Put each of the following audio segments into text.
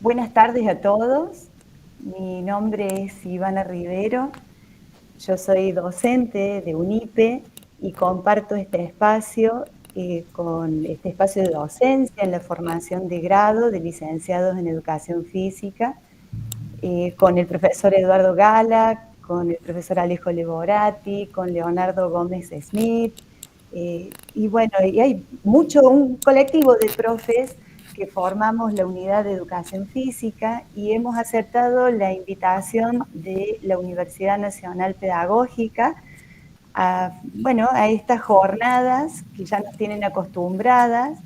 Buenas tardes a todos. Mi nombre es Ivana Rivero. Yo soy docente de UNIPE y comparto este espacio con este espacio de docencia en la formación de grado de licenciados en Educación Física, con el profesor Eduardo Gala, con el profesor Alejo Leborati, con Leonardo Gómez Smith, y bueno, y hay un colectivo de profes que formamos la unidad de educación física y hemos aceptado la invitación de la Universidad Nacional Pedagógica a estas jornadas que ya nos tienen acostumbradas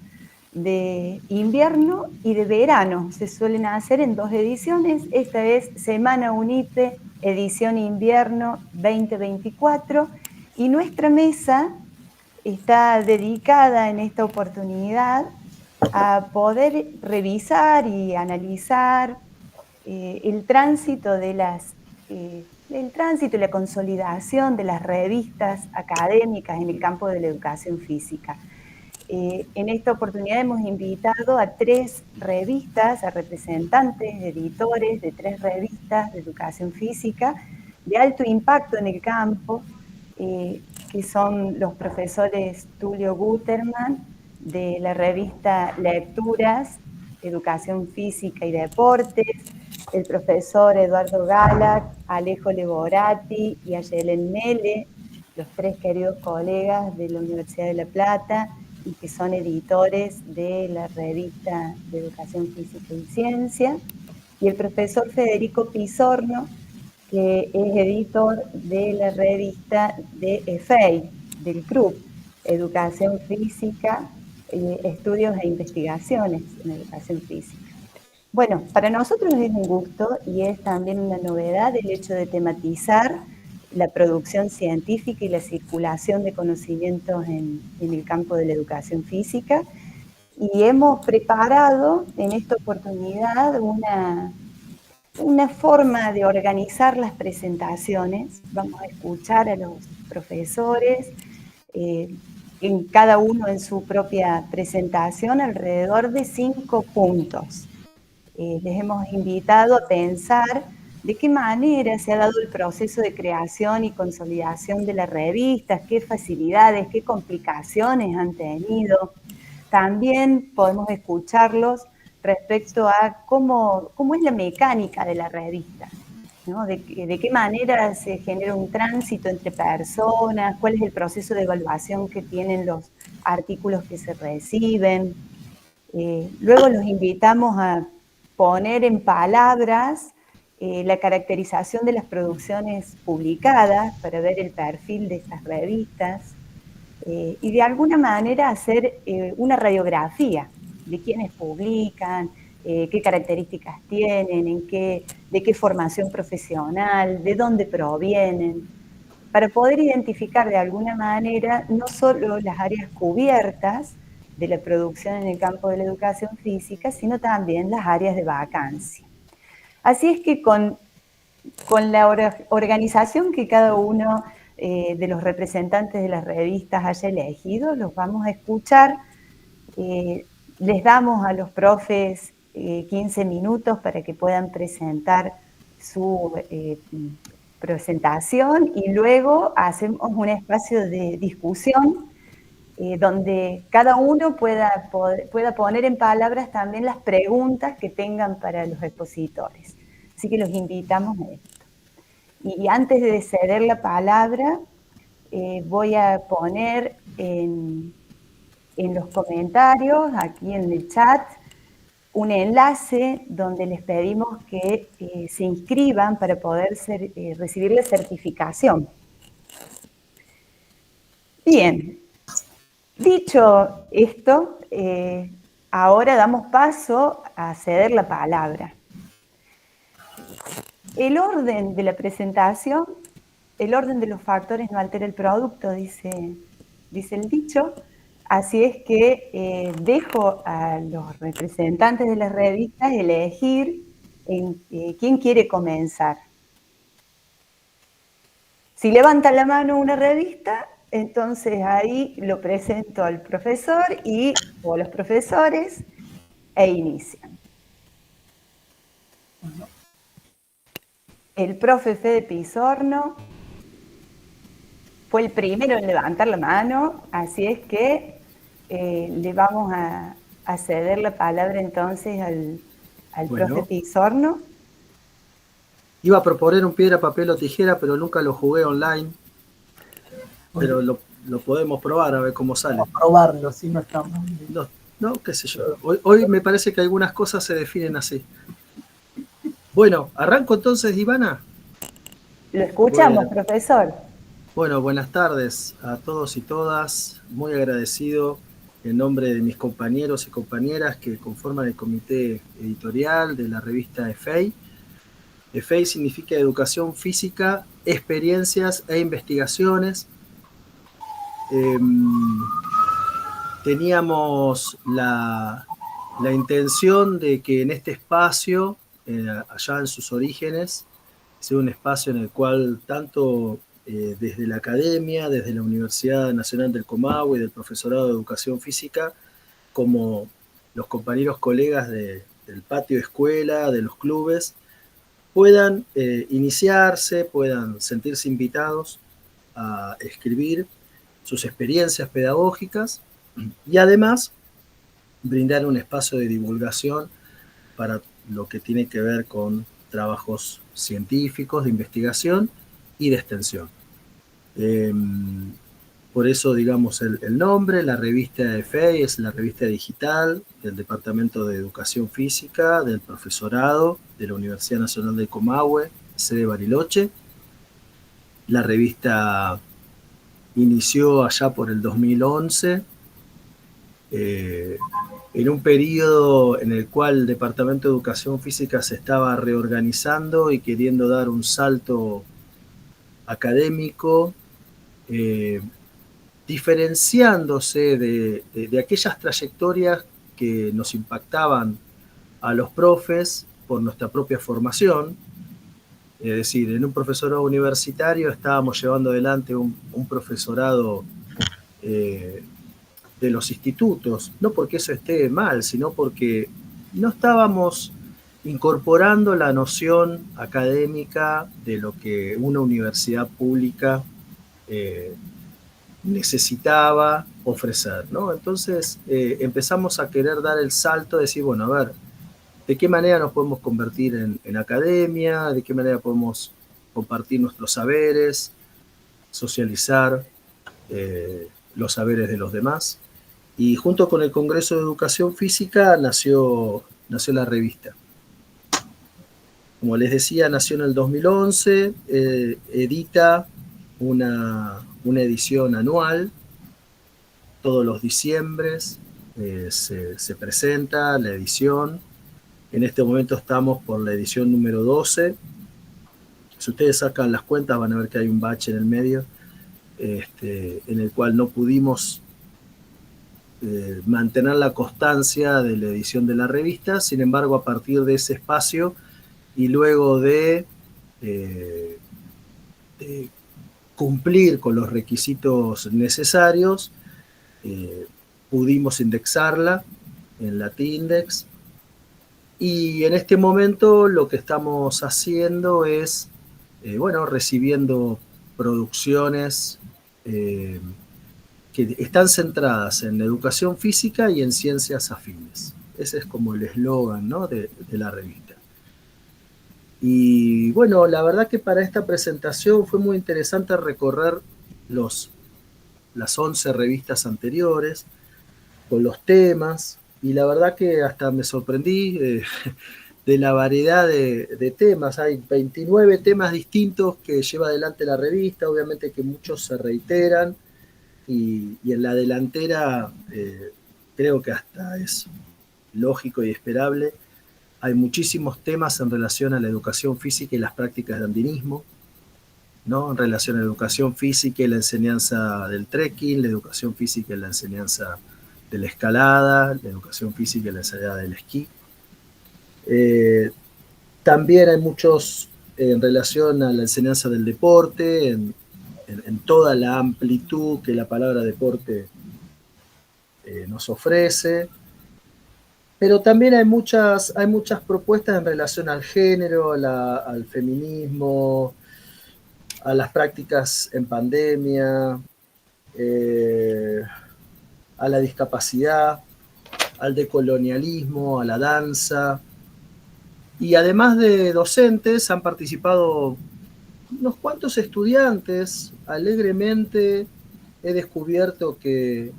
de invierno y de verano. Se suelen hacer en 2 ediciones. Esta es Semana UNIPE, edición invierno 2024, y nuestra mesa está dedicada en esta oportunidad a poder revisar y analizar el tránsito el tránsito y la consolidación de las revistas académicas en el campo de la educación física. En esta oportunidad hemos invitado a 3 revistas, a representantes, editores de 3 revistas de educación física de alto impacto en el campo, que son los profesores Tulio Guterman, de la revista Lecturas, Educación Física y Deportes, el profesor Eduardo Gala, Alejo Leborati y Ayelen Mele, los 3 queridos colegas de la Universidad de La Plata y que son editores de la revista de Educación Física y Ciencia, y el profesor Federico Pisorno, que es editor de la revista de EFEI, del CRUB, Educación Física, Estudios e Investigaciones en Educación Física. Bueno, para nosotros es un gusto y es también una novedad el hecho de tematizar la producción científica y la circulación de conocimientos en el campo de la educación física. Y hemos preparado en esta oportunidad una forma de organizar las presentaciones. Vamos a escuchar a los profesores, en cada uno en su propia presentación, alrededor de 5 puntos. Les hemos invitado a pensar de qué manera se ha dado el proceso de creación y consolidación de las revistas, qué facilidades, qué complicaciones han tenido. También podemos escucharlos respecto a cómo es la mecánica de la revista, ¿no? De qué manera se genera un tránsito entre personas, cuál es el proceso de evaluación que tienen los artículos que se reciben. Luego los invitamos a poner en palabras la caracterización de las producciones publicadas para ver el perfil de estas revistas y de alguna manera hacer una radiografía de quiénes publican, qué características tienen, de qué formación profesional, de dónde provienen, para poder identificar de alguna manera no solo las áreas cubiertas de la producción en el campo de la educación física, sino también las áreas de vacancia. Así es que con la organización que cada uno de los representantes de las revistas haya elegido, los vamos a escuchar. Les damos a los profes 15 minutos para que puedan presentar su presentación y luego hacemos un espacio de discusión donde cada uno pueda poner en palabras también las preguntas que tengan para los expositores. Así que los invitamos a esto. Y antes de ceder la palabra, voy a poner en los comentarios, aquí en el chat, un enlace donde les pedimos que se inscriban para poder recibir la certificación. Bien, dicho esto, ahora damos paso a ceder la palabra. El orden de la presentación, el orden de los factores no altera el producto, dice el dicho. Así es que dejo a los representantes de las revistas elegir quién quiere comenzar. Si levanta la mano una revista, entonces ahí lo presento al profesor o a los profesores e inician. El profe Fede Pizorno fue el primero en levantar la mano, así es que le vamos a ceder la palabra entonces al profe Bueno, Pizorno. iba a proponer un piedra, papel o tijera, pero nunca lo jugué online. Pero lo podemos probar a ver cómo sale. A probarlo, si no estamos. No, no, qué sé yo. Hoy me parece que algunas cosas se definen así. Bueno, arranco entonces, Ivana. Lo escuchamos, Bueno, profesor. bueno, buenas tardes a todos y todas. Muy agradecido en nombre de mis compañeros y compañeras que conforman el comité editorial de la revista EFEI. EFEI significa Educación Física, Experiencias e Investigaciones. Teníamos la intención de que en este espacio, allá en sus orígenes, sea un espacio en el cual tanto desde la academia, desde la Universidad Nacional del Comahue, del Profesorado de Educación Física, como los compañeros colegas del patio de escuela, de los clubes, puedan iniciarse, puedan sentirse invitados a escribir sus experiencias pedagógicas y además brindar un espacio de divulgación para lo que tiene que ver con trabajos científicos, de investigación y de extensión. Por eso, digamos, el nombre, la revista de FEI es la revista digital del Departamento de Educación Física, del Profesorado de la Universidad Nacional del Comahue, sede Bariloche. La revista inició allá por el 2011, en un periodo en el cual el Departamento de Educación Física se estaba reorganizando y queriendo dar un salto académico, diferenciándose de aquellas trayectorias que nos impactaban a los profes por nuestra propia formación. Es decir, en un profesorado universitario estábamos llevando adelante un profesorado de los institutos, no porque eso esté mal, sino porque no estábamos incorporando la noción académica de lo que una universidad pública necesitaba ofrecer, ¿no? Entonces empezamos a querer dar el salto, de decir, bueno, a ver, ¿de qué manera nos podemos convertir en academia? ¿De qué manera podemos compartir nuestros saberes, socializar los saberes de los demás? Y junto con el Congreso de Educación Física nació la revista. Como les decía, nació en el 2011, edita una edición anual. Todos los diciembres se presenta la edición. En este momento estamos por la edición número 12. Si ustedes sacan las cuentas van a ver que hay un bache en el medio, en el cual no pudimos mantener la constancia de la edición de la revista. Sin embargo, a partir de ese espacio y luego de cumplir con los requisitos necesarios, pudimos indexarla en Latindex. Y en este momento lo que estamos haciendo es, bueno, recibiendo producciones que están centradas en educación física y en ciencias afines. Ese es como el eslogan, ¿no?, de la revista. Y bueno, la verdad que para esta presentación fue muy interesante recorrer las 11 revistas anteriores con los temas, y la verdad que hasta me sorprendí de la variedad de temas. Hay 29 temas distintos que lleva adelante la revista, obviamente que muchos se reiteran, y en la delantera creo que hasta es lógico y esperable. Hay muchísimos temas en relación a la educación física y las prácticas de andinismo, ¿no? En relación a la educación física y la enseñanza del trekking, la educación física y la enseñanza de la escalada, la educación física y la enseñanza del esquí. También hay muchos en relación a la enseñanza del deporte, en toda la amplitud que la palabra deporte nos ofrece. Pero también hay muchas propuestas en relación al género, al feminismo, a las prácticas en pandemia, eh, a la discapacidad, al decolonialismo, a la danza. Y además de docentes, han participado unos cuantos estudiantes. Alegremente he descubierto que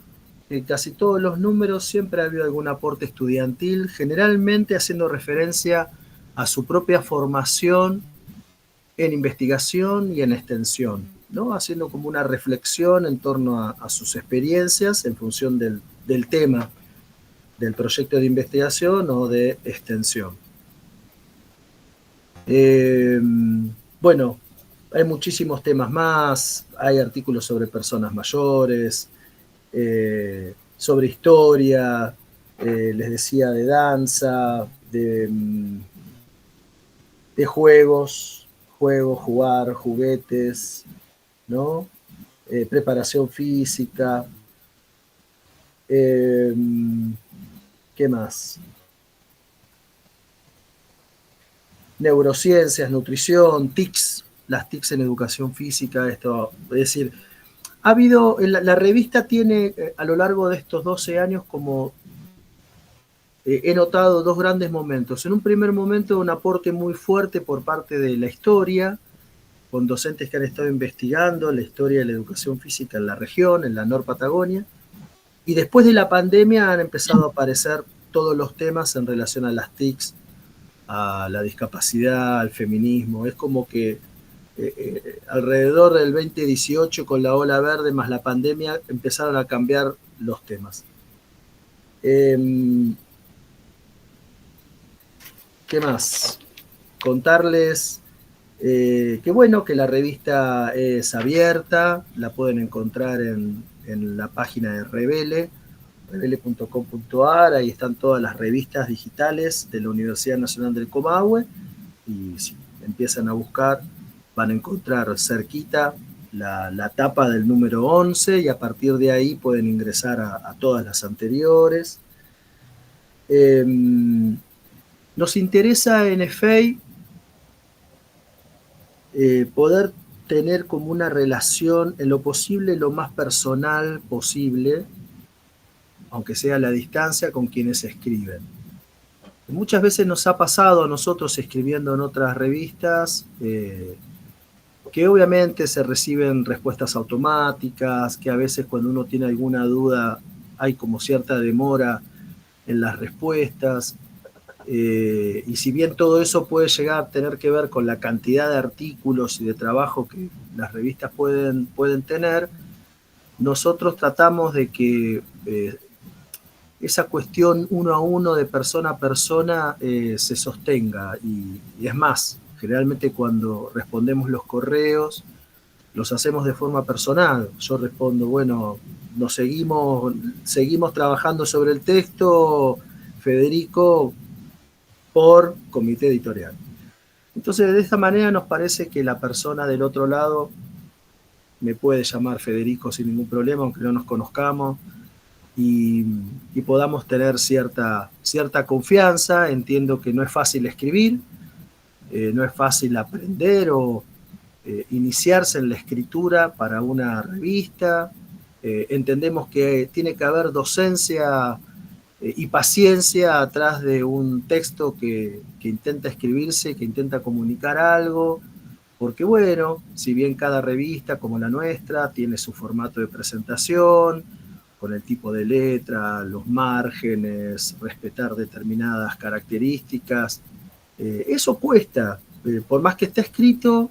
en casi todos los números siempre ha habido algún aporte estudiantil, generalmente haciendo referencia a su propia formación en investigación y en extensión, ¿no? Haciendo como una reflexión en torno a sus experiencias en función del tema del proyecto de investigación o de extensión. Bueno, hay muchísimos temas más, hay artículos sobre personas mayores, sobre historia, les decía, de danza, de juegos, jugar, juguetes, ¿no? Preparación física. ¿Qué más? Neurociencias, nutrición, TICs, las TICs en educación física, esto, es decir, ha habido, la revista tiene a lo largo de estos 12 años como he notado dos grandes momentos. En un primer momento un aporte muy fuerte por parte de la historia, con docentes que han estado investigando la historia de la educación física en la región, en la Nor Patagonia, y después de la pandemia han empezado a aparecer todos los temas en relación a las TICs, a la discapacidad, al feminismo. Es como que alrededor del 2018, con la ola verde más la pandemia, empezaron a cambiar los temas. ¿Qué más? Contarles que bueno, que la revista es abierta, la pueden encontrar en la página de Revele, revele.com.ar, ahí están todas las revistas digitales de la Universidad Nacional del Comahue, y si empiezan a buscar van a encontrar cerquita la tapa del número 11 y a partir de ahí pueden ingresar a todas las anteriores. Nos interesa en EFEI poder tener como una relación en lo posible, lo más personal posible, aunque sea a la distancia, con quienes escriben. Muchas veces nos ha pasado a nosotros escribiendo en otras revistas que obviamente se reciben respuestas automáticas, que a veces cuando uno tiene alguna duda hay como cierta demora en las respuestas. Y si bien todo eso puede llegar a tener que ver con la cantidad de artículos y de trabajo que las revistas pueden tener, nosotros tratamos de que esa cuestión uno a uno, de persona a persona, se sostenga. Y es más, generalmente cuando respondemos los correos, los hacemos de forma personal. Yo respondo, bueno, seguimos trabajando sobre el texto, Federico, por comité editorial. Entonces, de esta manera nos parece que la persona del otro lado me puede llamar Federico sin ningún problema, aunque no nos conozcamos, y podamos tener cierta confianza. Entiendo que no es fácil escribir, no es fácil aprender o iniciarse en la escritura para una revista. Entendemos que tiene que haber docencia y paciencia atrás de un texto que intenta escribirse, que intenta comunicar algo, porque bueno, si bien cada revista como la nuestra tiene su formato de presentación, con el tipo de letra, los márgenes, respetar determinadas características, eso cuesta. Por más que esté escrito,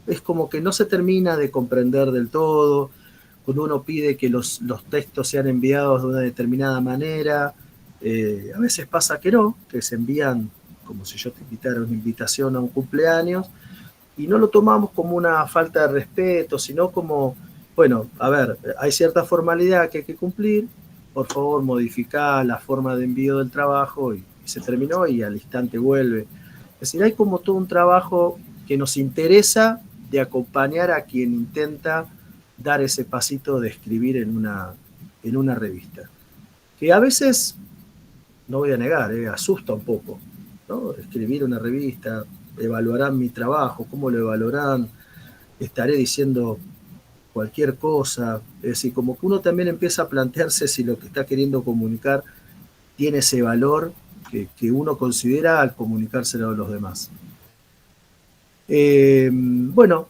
es como que no se termina de comprender del todo. Cuando uno pide que los textos sean enviados de una determinada manera, a veces pasa que no, que se envían como si yo te invitara una invitación a un cumpleaños, y no lo tomamos como una falta de respeto, sino como, bueno, a ver, hay cierta formalidad que hay que cumplir, por favor modificar la forma de envío del trabajo, y se terminó y al instante vuelve. Es decir, hay como todo un trabajo que nos interesa de acompañar a quien intenta dar ese pasito de escribir en una revista. Que a veces no voy a negar, asusta un poco, ¿no? Escribir una revista, evaluarán mi trabajo, cómo lo evaluarán, estaré diciendo cualquier cosa, es decir, como que uno también empieza a plantearse si lo que está queriendo comunicar tiene ese valor que uno considera al comunicárselo a los demás. Bueno,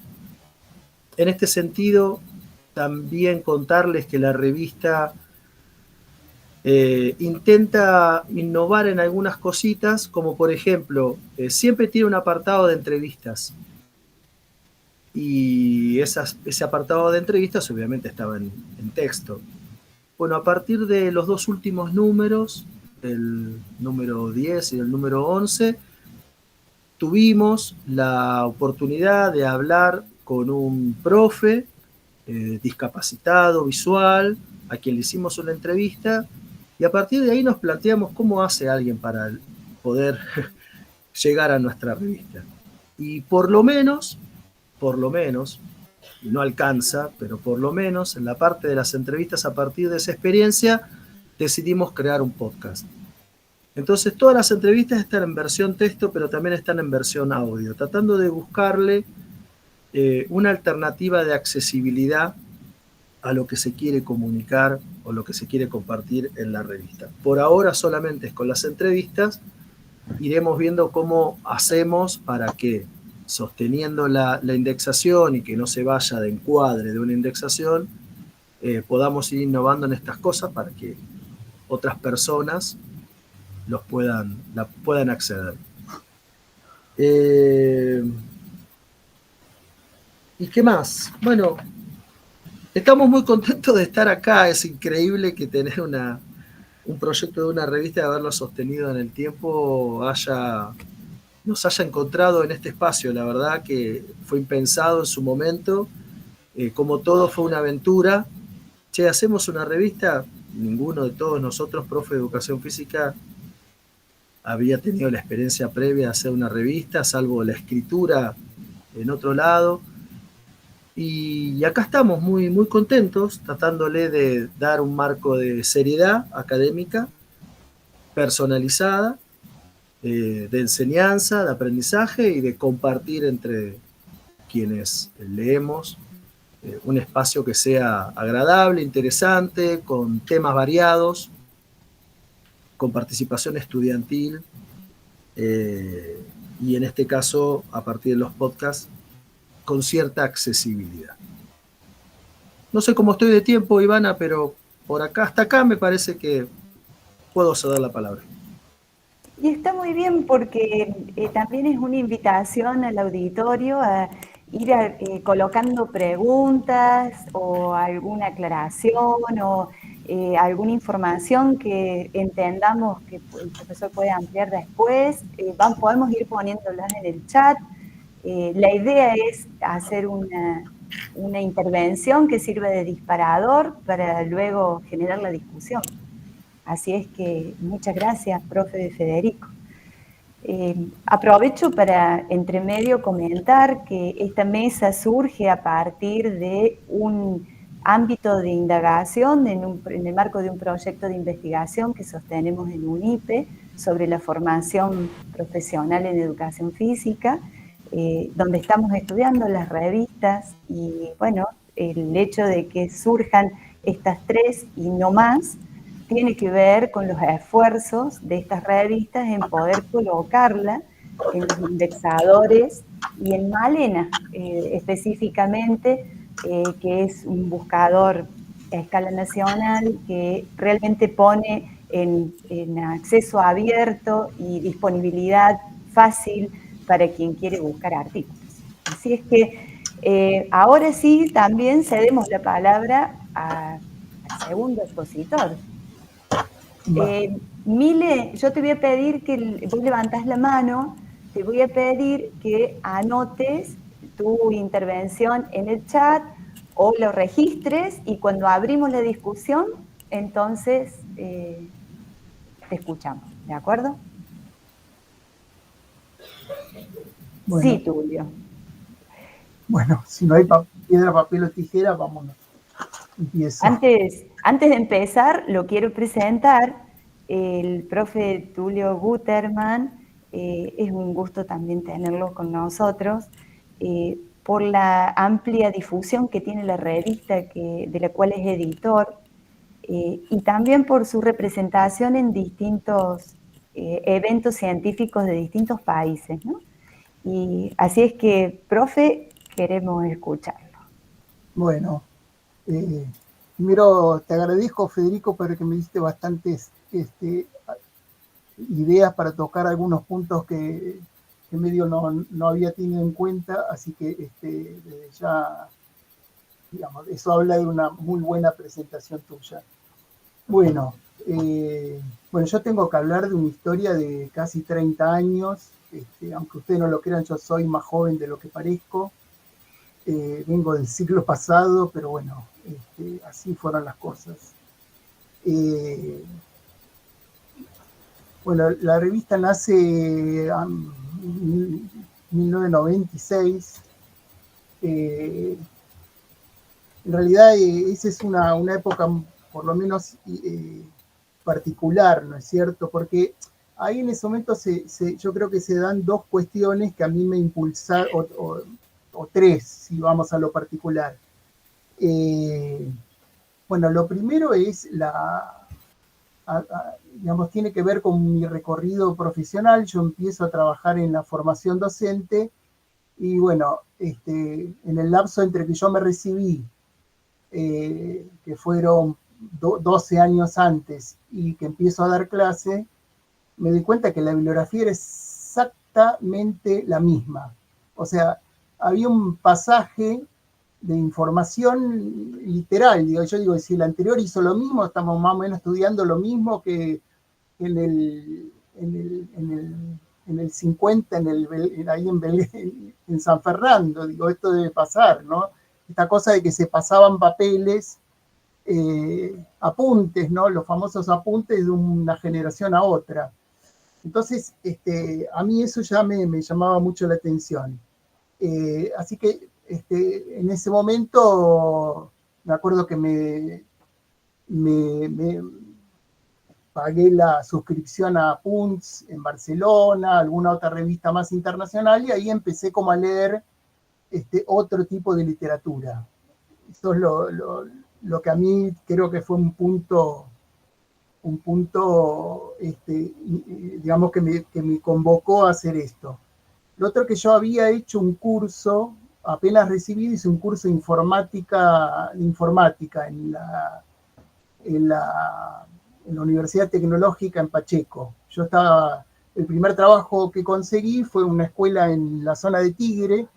en este sentido, también contarles que la revista intenta innovar en algunas cositas, como por ejemplo, siempre tiene un apartado de entrevistas. Y ese apartado de entrevistas obviamente estaba en texto. Bueno, a partir de los dos últimos números, el número 10 y el número 11, tuvimos la oportunidad de hablar con un profe discapacitado visual, a quien le hicimos una entrevista, y a partir de ahí nos planteamos cómo hace alguien para poder llegar a nuestra revista. Y por lo menos, no alcanza, pero por lo menos en la parte de las entrevistas, a partir de esa experiencia, decidimos crear un podcast. Entonces todas las entrevistas están en versión texto, pero también están en versión audio, tratando de buscarle una alternativa de accesibilidad a lo que se quiere comunicar o lo que se quiere compartir en la revista. Por ahora solamente es con las entrevistas, iremos viendo cómo hacemos para que, sosteniendo la indexación y que no se vaya de encuadre de una indexación, podamos ir innovando en estas cosas para que otras personas puedan acceder. ¿Y qué más? Bueno, estamos muy contentos de estar acá. Es increíble que tener un proyecto de una revista, de haberlo sostenido en el tiempo, nos haya encontrado en este espacio. La verdad que fue impensado en su momento. Como todo fue una aventura. Che, hacemos una revista. Ninguno de todos nosotros, profe de educación física, había tenido la experiencia previa de hacer una revista, salvo la escritura en otro lado. Y acá estamos muy, muy contentos, tratándole de dar un marco de seriedad académica, personalizada, de enseñanza, de aprendizaje y de compartir entre quienes leemos un espacio que sea agradable, interesante, con temas variados, con participación estudiantil, y en este caso, a partir de los podcasts, con cierta accesibilidad. No sé cómo estoy de tiempo, Ivana, pero por acá, hasta acá me parece que puedo ceder la palabra. Y está muy bien porque también es una invitación al auditorio a ir colocando preguntas o alguna aclaración o alguna información que entendamos que el profesor puede ampliar después. Podemos ir poniéndolas en el chat. La idea es hacer una intervención que sirva de disparador para luego generar la discusión. Así es que muchas gracias, profe Federico. Aprovecho para, entre medio, comentar que esta mesa surge a partir de un ámbito de indagación en el marco de un proyecto de investigación que sostenemos en UNIPE sobre la formación profesional en educación física, donde estamos estudiando las revistas y, bueno, el hecho de que surjan estas tres y no más tiene que ver con los esfuerzos de estas revistas en poder colocarla en los indexadores y en Malena, específicamente, que es un buscador a escala nacional que realmente pone en acceso abierto y disponibilidad fácil para quien quiere buscar artículos. Así es que ahora sí también cedemos la palabra al segundo expositor. Mile, yo te voy a pedir que vos levantás la mano, te voy a pedir que anotes tu intervención en el chat o lo registres y cuando abrimos la discusión, entonces te escuchamos, ¿de acuerdo? Bueno, sí, Tulio. Bueno, si no hay piedra, papel o tijera, vámonos. Empiezo. Antes de empezar, lo quiero presentar. el profe Tulio Guterman, es un gusto también tenerlo con nosotros, por la amplia difusión que tiene la revista de la cual es editor, y también por su representación en distintos eventos científicos de distintos países, ¿no? Y así es que, profe, queremos escucharlo. Bueno, primero te agradezco, Federico, porque me diste bastantes ideas para tocar algunos puntos que medio no había tenido en cuenta, así que desde ya, digamos, eso habla de una muy buena presentación tuya. Bueno, yo tengo que hablar de una historia de casi 30 años, aunque ustedes no lo crean, yo soy más joven de lo que parezco, vengo del siglo pasado, pero bueno, así fueron las cosas. Bueno, la revista nace en 1996. En realidad esa es una época por lo menos particular, ¿no es cierto? Porque ahí en ese momento yo creo que se dan dos cuestiones que a mí me impulsaron, o tres, si vamos a lo particular. Bueno, lo primero es digamos, tiene que ver con mi recorrido profesional. Yo empiezo a trabajar en la formación docente y bueno, en el lapso entre que yo me recibí, que fueron 12 años antes, y que empiezo a dar clase, me di cuenta que la bibliografía era exactamente la misma. O sea, había un pasaje de información literal. Yo digo, si el anterior hizo lo mismo, estamos más o menos estudiando lo mismo que en el 50, ahí en San Fernando. Digo, esto debe pasar, ¿no? Esta cosa de que se pasaban papeles, apuntes, ¿no? Los famosos apuntes de una generación a otra. Entonces, a mí eso ya me llamaba mucho la atención. Así que en ese momento me acuerdo que me pagué la suscripción a Punts en Barcelona, alguna otra revista más internacional, y ahí empecé como a leer otro tipo de literatura. Eso es lo que a mí creo que fue un punto digamos, que me convocó a hacer esto. Lo otro, que yo había hecho un curso, apenas recibido, hice un curso de informática en la Universidad Tecnológica en Pacheco. El primer trabajo que conseguí fue una escuela en la zona de Tigre,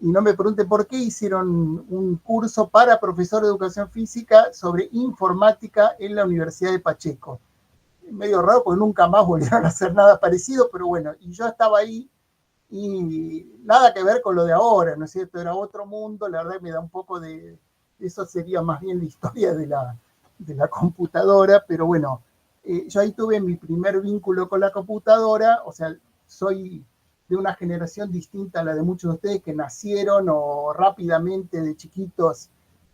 y no me pregunten por qué, hicieron un curso para profesor de educación física sobre informática en la Universidad de Pacheco. Medio raro porque nunca más volvieron a hacer nada parecido, pero bueno, y yo estaba ahí y nada que ver con lo de ahora, ¿no es cierto? Era otro mundo, la verdad me da un poco de... Eso sería más bien la historia de la computadora, pero bueno, yo ahí tuve mi primer vínculo con la computadora. O sea, soy de una generación distinta a la de muchos de ustedes que nacieron o rápidamente de chiquitos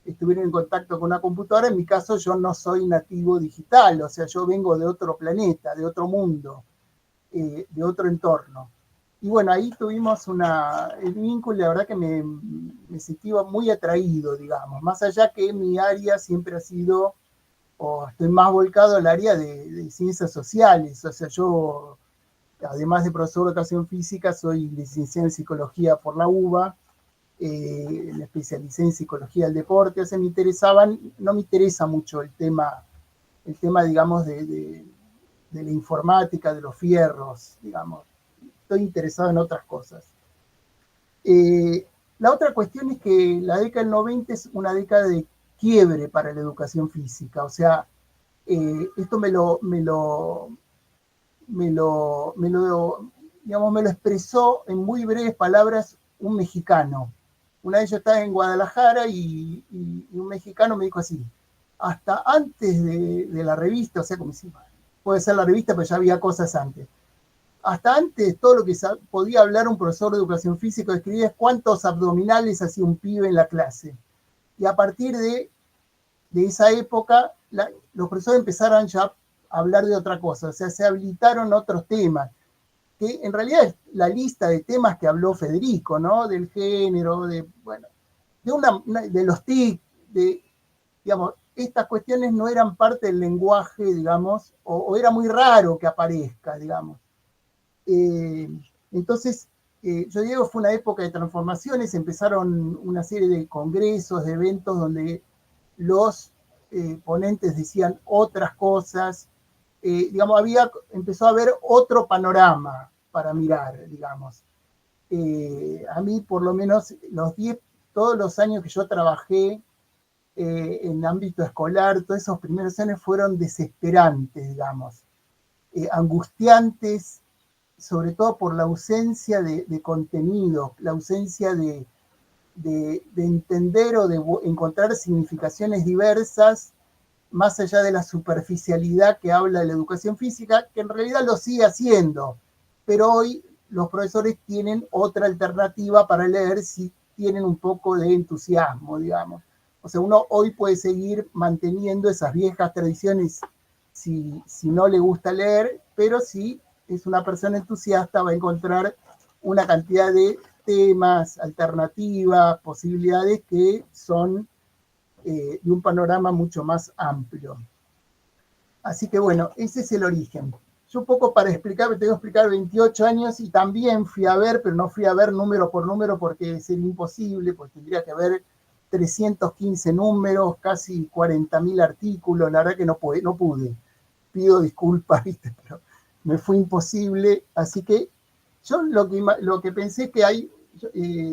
estuvieron en contacto con una computadora. En mi caso, yo no soy nativo digital, o sea, yo vengo de otro planeta, de otro mundo, de otro entorno. Y bueno, ahí tuvimos el vínculo, y la verdad que me sentí muy atraído, digamos, más allá que mi área siempre ha sido, o estoy más volcado al área de ciencias sociales. O sea, yo, además de profesor de educación física, soy licenciado en psicología por la UBA, me especialicé en psicología del deporte. O sea, no me interesa mucho el tema, digamos, de la informática, de los fierros, digamos. Estoy interesado en otras cosas. La otra cuestión es que la década del 90 es una década de quiebre para la educación física. O sea, esto me lo expresó en muy breves palabras un mexicano. Una vez yo estaba en Guadalajara y un mexicano me dijo así: hasta antes de la revista, o sea, como si puede ser la revista, pero ya había cosas antes. Hasta antes, todo lo que podía hablar un profesor de educación física escribía es cuántos abdominales hacía un pibe en la clase. Y a partir de esa época, los profesores empezaron ya hablar de otra cosa, o sea, se habilitaron otros temas, que en realidad es la lista de temas que habló Federico, ¿no? Del género, bueno, de los TIC, digamos, estas cuestiones no eran parte del lenguaje, digamos, o era muy raro que aparezca, digamos. Entonces, yo digo, fue una época de transformaciones, empezaron una serie de congresos, de eventos donde los ponentes decían otras cosas, digamos, empezó a haber otro panorama para mirar, digamos. A mí, por lo menos, todos los años que yo trabajé en ámbito escolar, todos esos primeros años fueron desesperantes, digamos, angustiantes, sobre todo por la ausencia de contenido, la ausencia de entender o de encontrar significaciones diversas, más allá de la superficialidad que habla de la educación física, que en realidad lo sigue haciendo, pero hoy los profesores tienen otra alternativa para leer si tienen un poco de entusiasmo, digamos. O sea, uno hoy puede seguir manteniendo esas viejas tradiciones si no le gusta leer, pero si es una persona entusiasta va a encontrar una cantidad de temas, alternativas, posibilidades que son de un panorama mucho más amplio. Así que bueno, ese es el origen. Yo un poco para explicar, me tengo que explicar 28 años y también fui a ver, pero no fui a ver número por número porque sería imposible, porque tendría que haber 315 números, casi 40.000 artículos, la verdad que no pude. Pido disculpas, ¿viste? Pero me fue imposible, así que yo lo que pensé que hay,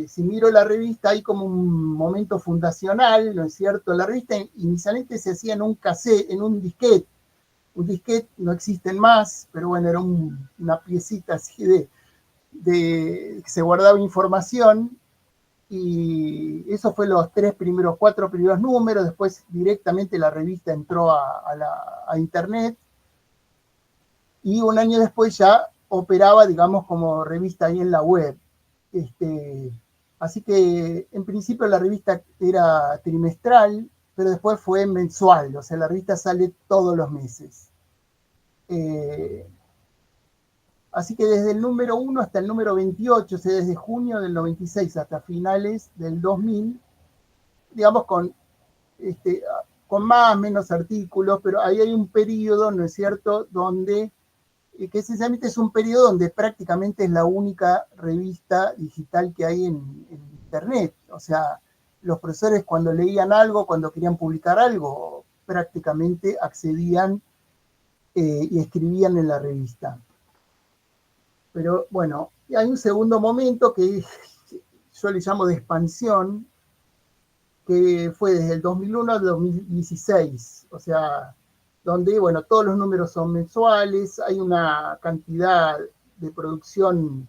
si miro la revista, hay como un momento fundacional, ¿no es cierto? La revista inicialmente se hacía en un cassette, en un disquete. Un disquete no existen más, pero bueno, era una piecita así que se guardaba información, y eso fue los 4 primeros números. Después directamente la revista entró a internet, y un año después ya operaba, digamos, como revista ahí en la web. Así que en principio la revista era trimestral, pero después fue mensual, o sea, la revista sale todos los meses. Así que desde el número 1 hasta el número 28, o sea, desde junio del 96 hasta finales del 2000, digamos, con más o menos artículos, pero ahí hay un periodo, ¿no es cierto?, que esencialmente es un periodo donde prácticamente es la única revista digital que hay en internet. O sea, los profesores cuando leían algo, cuando querían publicar algo, prácticamente accedían y escribían en la revista. Pero bueno, hay un segundo momento que yo le llamo de expansión, que fue desde el 2001 al 2016, o sea, donde, bueno, todos los números son mensuales, hay una cantidad de producción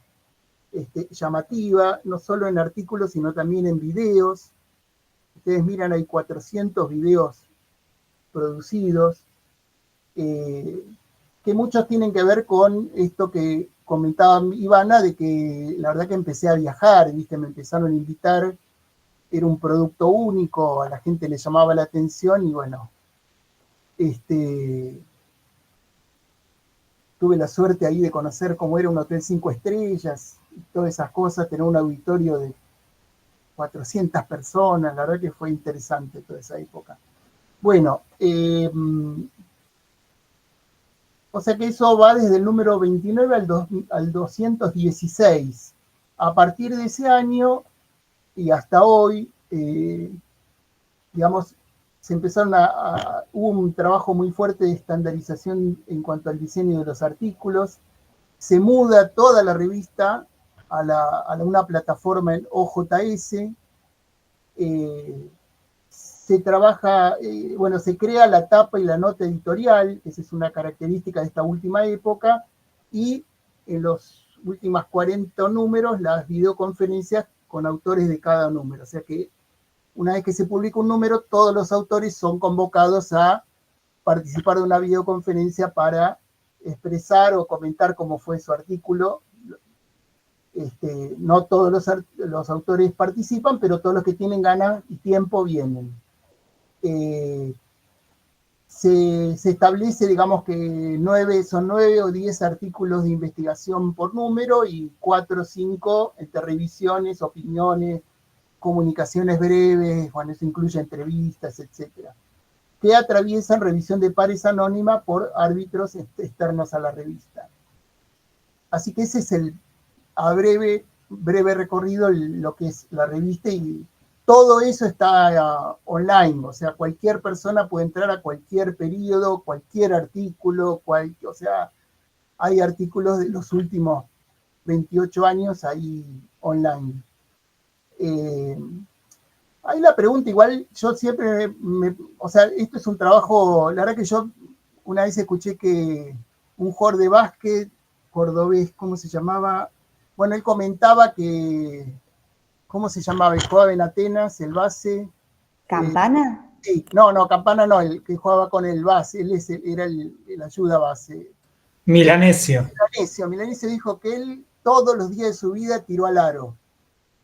llamativa, no solo en artículos, sino también en videos. Ustedes miran, hay 400 videos producidos, que muchos tienen que ver con esto que comentaba Ivana, de que la verdad que empecé a viajar, ¿viste? Me empezaron a invitar, era un producto único, a la gente le llamaba la atención, y bueno, tuve la suerte ahí de conocer cómo era un hotel 5 estrellas, y todas esas cosas, tener un auditorio de 400 personas, la verdad que fue interesante toda esa época. Bueno, o sea que eso va desde el número 29 al 216. A partir de ese año y hasta hoy, digamos, se empezaron hubo un trabajo muy fuerte de estandarización en cuanto al diseño de los artículos. Se muda toda la revista a una plataforma en OJS. Se trabaja, bueno, se crea la tapa y la nota editorial, esa es una característica de esta última época, y en los últimos 40 números las videoconferencias con autores de cada número. O sea que una vez que se publica un número, todos los autores son convocados a participar de una videoconferencia para expresar o comentar cómo fue su artículo. No todos los autores participan, pero todos los que tienen ganas y tiempo vienen. se establece, digamos, que son 9 o 10 artículos de investigación por número y 4 o 5 entre revisiones, opiniones, comunicaciones breves, bueno, eso incluye entrevistas, etcétera, que atraviesan revisión de pares anónima por árbitros externos a la revista. Así que ese es a breve recorrido lo que es la revista, y todo eso está online, o sea, cualquier persona puede entrar a cualquier periodo, cualquier artículo, o sea, hay artículos de los últimos 28 años ahí online. Ahí la pregunta, igual, yo siempre, o sea, esto es un trabajo, la verdad que yo una vez escuché que un jugador de básquet cordobés, ¿cómo se llamaba? Bueno, él comentaba que, ¿cómo se llamaba? El jugaba en Atenas, el base. ¿Campana? Sí, no, Campana no, el que jugaba con el base, él era el ayuda base. Milanesio. Milanesio dijo que él todos los días de su vida tiró al aro.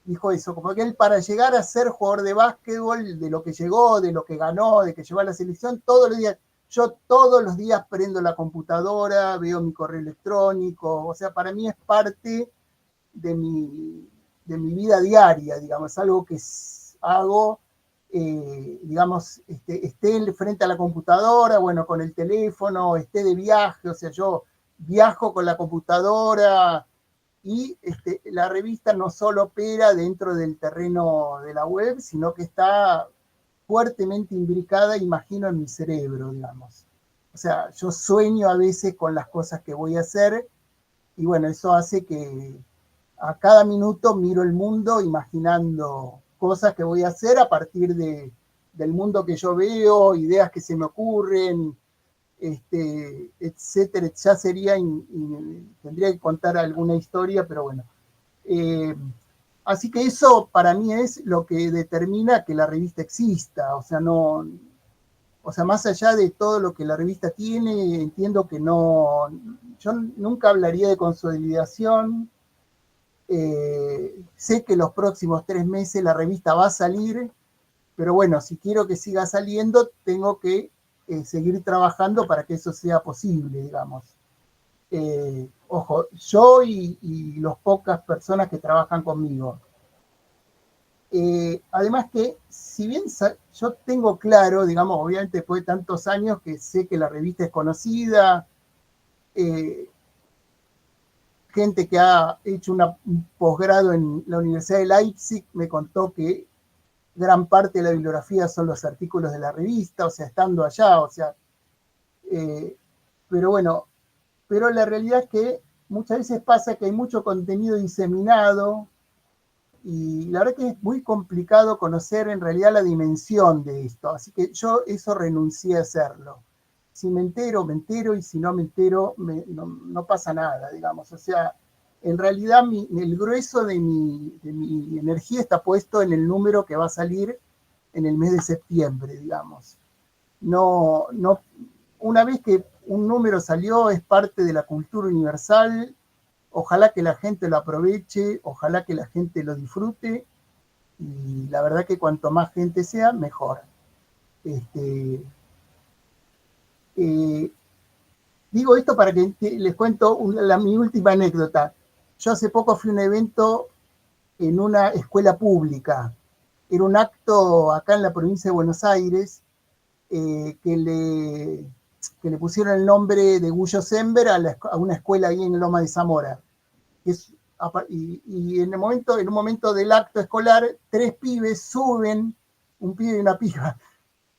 Dijo eso, como que él para llegar a ser jugador de básquetbol, de lo que llegó, de lo que ganó, de que llegó a la selección, yo todos los días prendo la computadora, veo mi correo electrónico, o sea, para mí es parte de mi vida diaria, digamos, algo que hago, digamos, esté frente a la computadora, bueno, con el teléfono, esté de viaje, o sea, yo viajo con la computadora, y la revista no solo opera dentro del terreno de la web, sino que está fuertemente imbricada, imagino, en mi cerebro, digamos. O sea, yo sueño a veces con las cosas que voy a hacer, y bueno, eso hace que a cada minuto miro el mundo imaginando cosas que voy a hacer a partir del mundo que yo veo, ideas que se me ocurren, etcétera. Ya sería, tendría que contar alguna historia, pero bueno. Así que eso para mí es lo que determina que la revista exista, o sea, más allá de todo lo que la revista tiene, entiendo que yo nunca hablaría de consolidación. Sé que los próximos 3 meses la revista va a salir, pero bueno, si quiero que siga saliendo, tengo que seguir trabajando para que eso sea posible, digamos. Ojo, yo y las pocas personas que trabajan conmigo. Además que, si bien yo tengo claro, digamos, obviamente después de tantos años que sé que la revista es conocida, gente que ha hecho un posgrado en la Universidad de Leipzig me contó que gran parte de la bibliografía son los artículos de la revista, o sea, estando allá, o sea, pero bueno, pero la realidad es que muchas veces pasa que hay mucho contenido diseminado, y la verdad que es muy complicado conocer en realidad la dimensión de esto, así que yo eso renuncié a hacerlo. Si me entero, y si no me entero, no pasa nada, digamos. O sea, en realidad el grueso de mi energía está puesto en el número que va a salir en el mes de septiembre, digamos. Una vez que un número salió, es parte de la cultura universal. Ojalá que la gente lo aproveche, ojalá que la gente lo disfrute, y la verdad que cuanto más gente sea, mejor. Digo esto para que les cuento mi última anécdota. Yo hace poco fui a un evento en una escuela pública. Era un acto acá en la provincia de Buenos Aires, que le pusieron el nombre de Gullo Sember a una escuela ahí en Loma de Zamora. Y en un momento del acto escolar, 3 pibes suben, un pibe y una piba,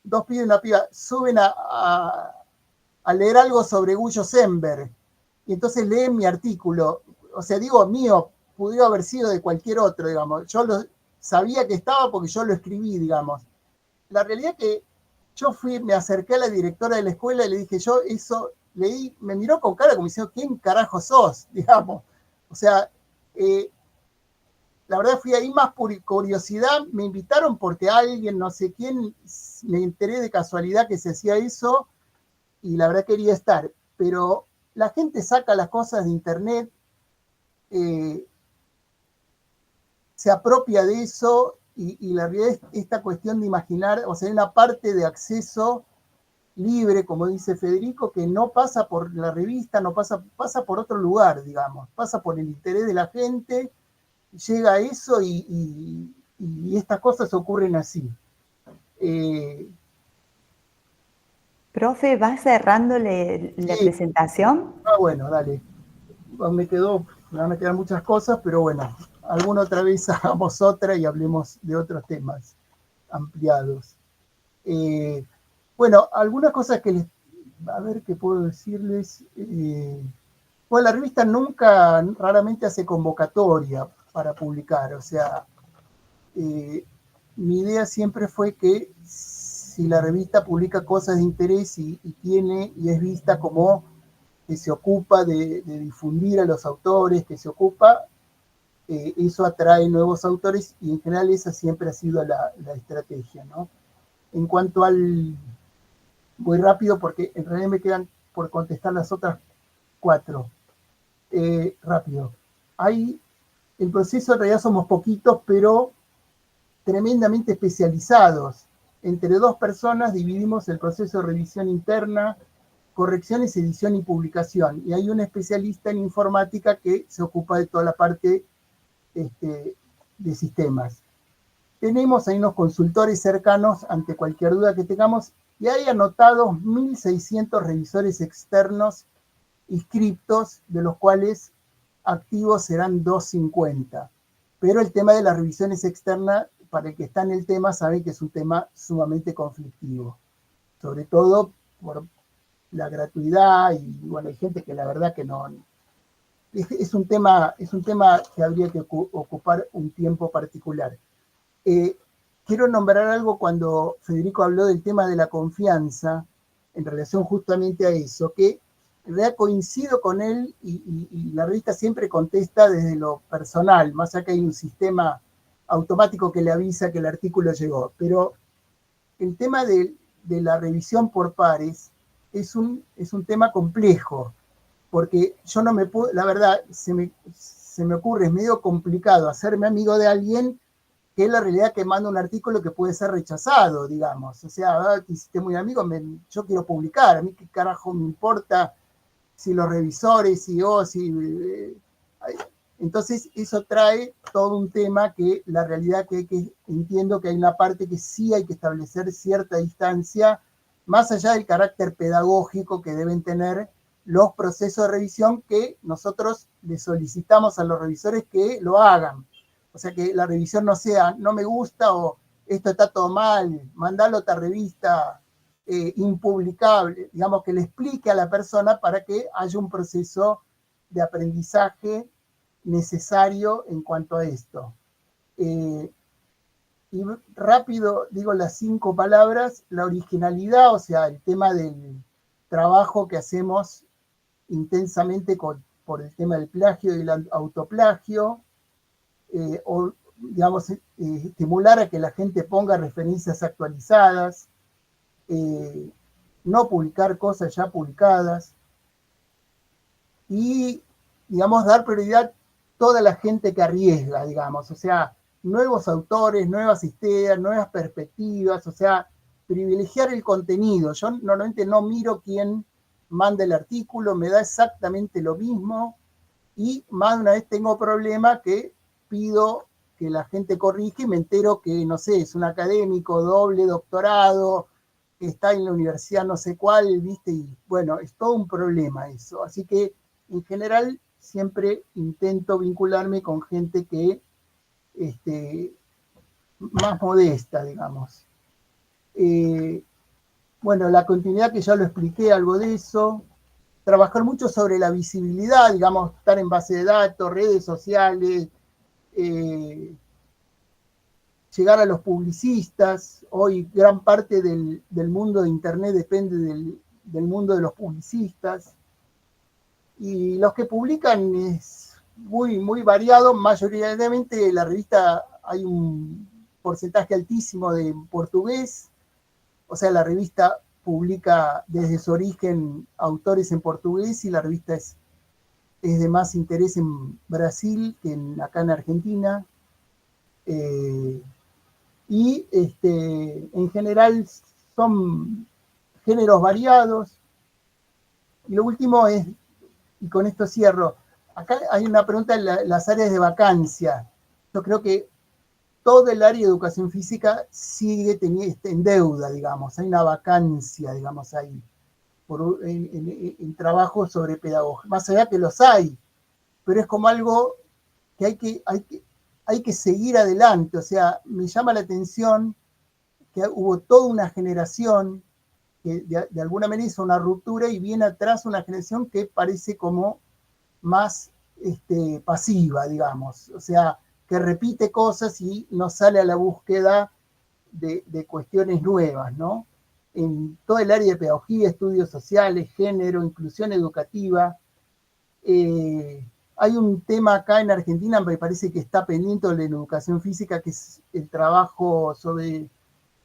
2 pibes y una piba, suben a leer algo sobre Gullo Sember, y entonces leen mi artículo. O sea, digo mío, pudiera haber sido de cualquier otro, digamos. Yo sabía que estaba porque yo lo escribí, digamos. La realidad es que yo me acerqué a la directora de la escuela y le dije, yo eso leí, me miró con cara como diciendo, ¿quién carajo sos? Digamos. O sea, la verdad fui ahí más por curiosidad, me invitaron porque alguien, no sé quién, me enteré de casualidad que se hacía eso, y la verdad quería estar, pero la gente saca las cosas de internet, se apropia de eso, y la realidad es esta cuestión de imaginar, o sea, hay una parte de acceso libre, como dice Federico, que no pasa por la revista, no pasa por otro lugar, digamos, pasa por el interés de la gente, llega a eso y estas cosas ocurren así. Profe, ¿va cerrándole la Sí, presentación? bueno, dale. Me van a quedar muchas cosas, pero bueno, alguna otra vez hagamos otra y hablemos de otros temas ampliados. Bueno, algunas cosas que a ver qué puedo decirles. Bueno, la revista raramente hace convocatoria para publicar, o sea, mi idea siempre fue que si la revista publica cosas de interés y es vista como que se ocupa de difundir a los autores, que se ocupa, eso atrae nuevos autores y en general esa siempre ha sido la estrategia, ¿no? En cuanto al... Voy rápido porque en realidad me quedan por contestar las otras 4. Rápido. El proceso en realidad somos poquitos, pero tremendamente especializados. Entre 2 personas dividimos el proceso de revisión interna, correcciones, edición y publicación. Y hay un especialista en informática que se ocupa de toda la parte de sistemas. Tenemos ahí unos consultores cercanos ante cualquier duda que tengamos y hay anotados 1.600 revisores externos inscriptos, de los cuales activos serán 250. Pero el tema de las revisiones externas, para el que está en el tema, sabe que es un tema sumamente conflictivo. Sobre todo por la gratuidad y bueno, hay gente que la verdad que no... Es un tema que habría que ocupar un tiempo particular. Quiero nombrar algo cuando Federico habló del tema de la confianza, en relación justamente a eso, que en realidad coincido con él y la revista siempre contesta desde lo personal, más allá que hay un sistema automático que le avisa que el artículo llegó. Pero el tema de la revisión por pares es un tema complejo, porque yo no me puedo, la verdad, se me ocurre, es medio complicado hacerme amigo de alguien que es la realidad que manda un artículo que puede ser rechazado, digamos. O sea, te hiciste muy amigo, yo quiero publicar, a mí qué carajo me importa si los revisores, entonces eso trae todo un tema que la realidad que entiendo que hay una parte que sí hay que establecer cierta distancia, más allá del carácter pedagógico que deben tener los procesos de revisión que nosotros le solicitamos a los revisores que lo hagan. O sea, que la revisión no sea, no me gusta o esto está todo mal, mandalo a otra revista impublicable, digamos, que le explique a la persona para que haya un proceso de aprendizaje necesario en cuanto a esto. Y rápido digo las 5 palabras, la originalidad, o sea, el tema del trabajo que hacemos intensamente por el tema del plagio y el autoplagio, o digamos, estimular a que la gente ponga referencias actualizadas, no publicar cosas ya publicadas y, digamos, dar prioridad a toda la gente que arriesga, digamos, o sea, nuevos autores, nuevas ideas, nuevas perspectivas, o sea, privilegiar el contenido. Yo normalmente no miro quién manda el artículo, me da exactamente lo mismo y más de una vez tengo problema que pido que la gente corrija y me entero que, no sé, es un académico, doble doctorado, que está en la universidad no sé cuál, ¿viste? Y bueno, es todo un problema eso. Así que, en general, siempre intento vincularme con gente que, más modesta, digamos. Bueno, la continuidad que ya lo expliqué, algo de eso. Trabajar mucho sobre la visibilidad, digamos, estar en base de datos, redes sociales, llegar a los publicistas. Hoy gran parte del mundo de Internet depende del mundo de los publicistas. Y los que publican es muy variado. Mayoritariamente la revista hay un porcentaje altísimo de portugués. O sea, la revista publica desde su origen autores en portugués y la revista es de más interés en Brasil que acá en Argentina. Y en general son géneros variados. Y lo último es, y con esto cierro, acá hay una pregunta en las áreas de vacancia. Yo creo que todo el área de educación física sigue en deuda, digamos, hay una vacancia, digamos, ahí, en trabajos sobre pedagogía, más allá que los hay, pero es como algo que hay que seguir adelante. O sea, me llama la atención que hubo toda una generación que de alguna manera hizo una ruptura y viene atrás una generación que parece como más pasiva, digamos. O sea, que repite cosas y no sale a la búsqueda de cuestiones nuevas, ¿no? En todo el área de pedagogía, estudios sociales, género, inclusión educativa. Hay un tema acá en Argentina, me parece que está pendiente de la educación física, que es el trabajo sobre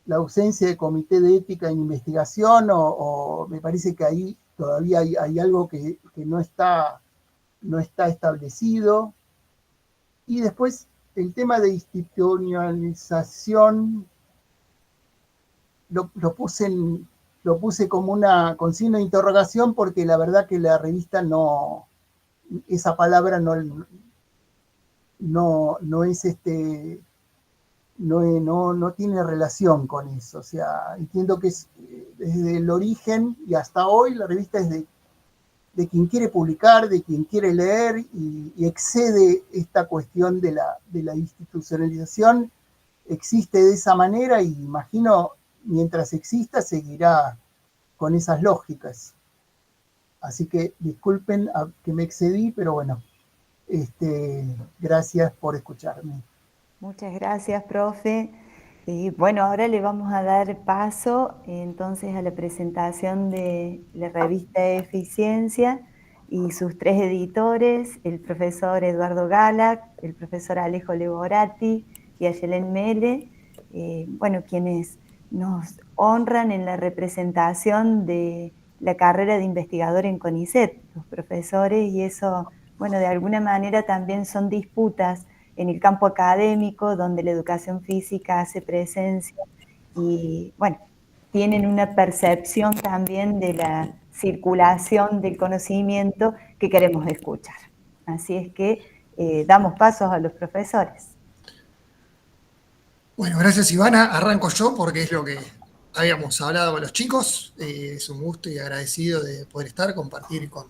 la ausencia de comité de ética en investigación, o me parece que ahí todavía hay algo que no está establecido. Y después el tema de institucionalización lo puse como con signo de interrogación, porque la verdad que la revista esa palabra no es no tiene relación con eso. O sea, entiendo que es desde el origen y hasta hoy la revista es de quien quiere publicar, de quien quiere leer, y excede esta cuestión de la institucionalización. Existe de esa manera y imagino, mientras exista, seguirá con esas lógicas. Así que disculpen que me excedí, pero bueno, gracias por escucharme. Muchas gracias, profe. Y bueno, ahora le vamos a dar paso entonces a la presentación de la revista Eficiencia y sus 3 editores, el profesor Eduardo Galac, el profesor Alejo Leborati y Ayelen Mele, bueno, quienes nos honran en la representación de la carrera de investigador en CONICET, los profesores, y eso, bueno, de alguna manera también son disputas en el campo académico, donde la educación física hace presencia y, bueno, tienen una percepción también de la circulación del conocimiento que queremos escuchar. Así es que damos pasos a los profesores. Bueno, gracias Ivana. Arranco yo porque es lo que habíamos hablado con los chicos. Es un gusto y agradecido de poder compartir con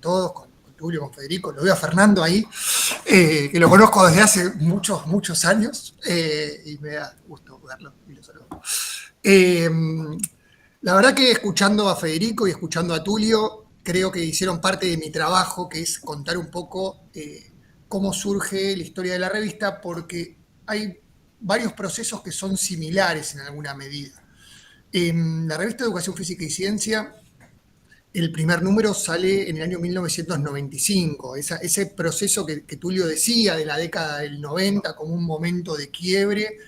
todos, con Tulio, con Federico. Lo veo a Fernando ahí, que lo conozco desde hace muchos, muchos años, y me da gusto verlo y lo saludo. La verdad que escuchando a Federico y escuchando a Tulio, creo que hicieron parte de mi trabajo, que es contar un poco cómo surge la historia de la revista, porque hay varios procesos que son similares en alguna medida. La revista Educación Física y Ciencia, el primer número sale en el año 1995. Ese proceso que Tulio decía de la década del 90 como un momento de quiebre,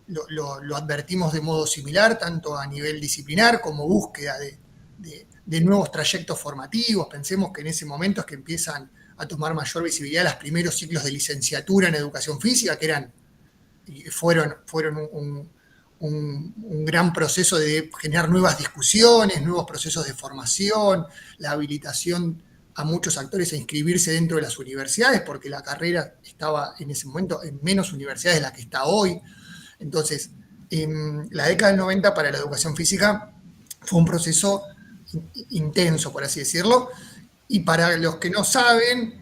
lo advertimos de modo similar, tanto a nivel disciplinar como búsqueda de nuevos trayectos formativos. Pensemos que en ese momento es que empiezan a tomar mayor visibilidad los primeros ciclos de licenciatura en educación física, que fueron un gran proceso de generar nuevas discusiones, nuevos procesos de formación, la habilitación a muchos actores a inscribirse dentro de las universidades, porque la carrera estaba en ese momento en menos universidades de las que está hoy. Entonces, la década del 90 para la educación física fue un proceso intenso, por así decirlo. Y para los que no saben,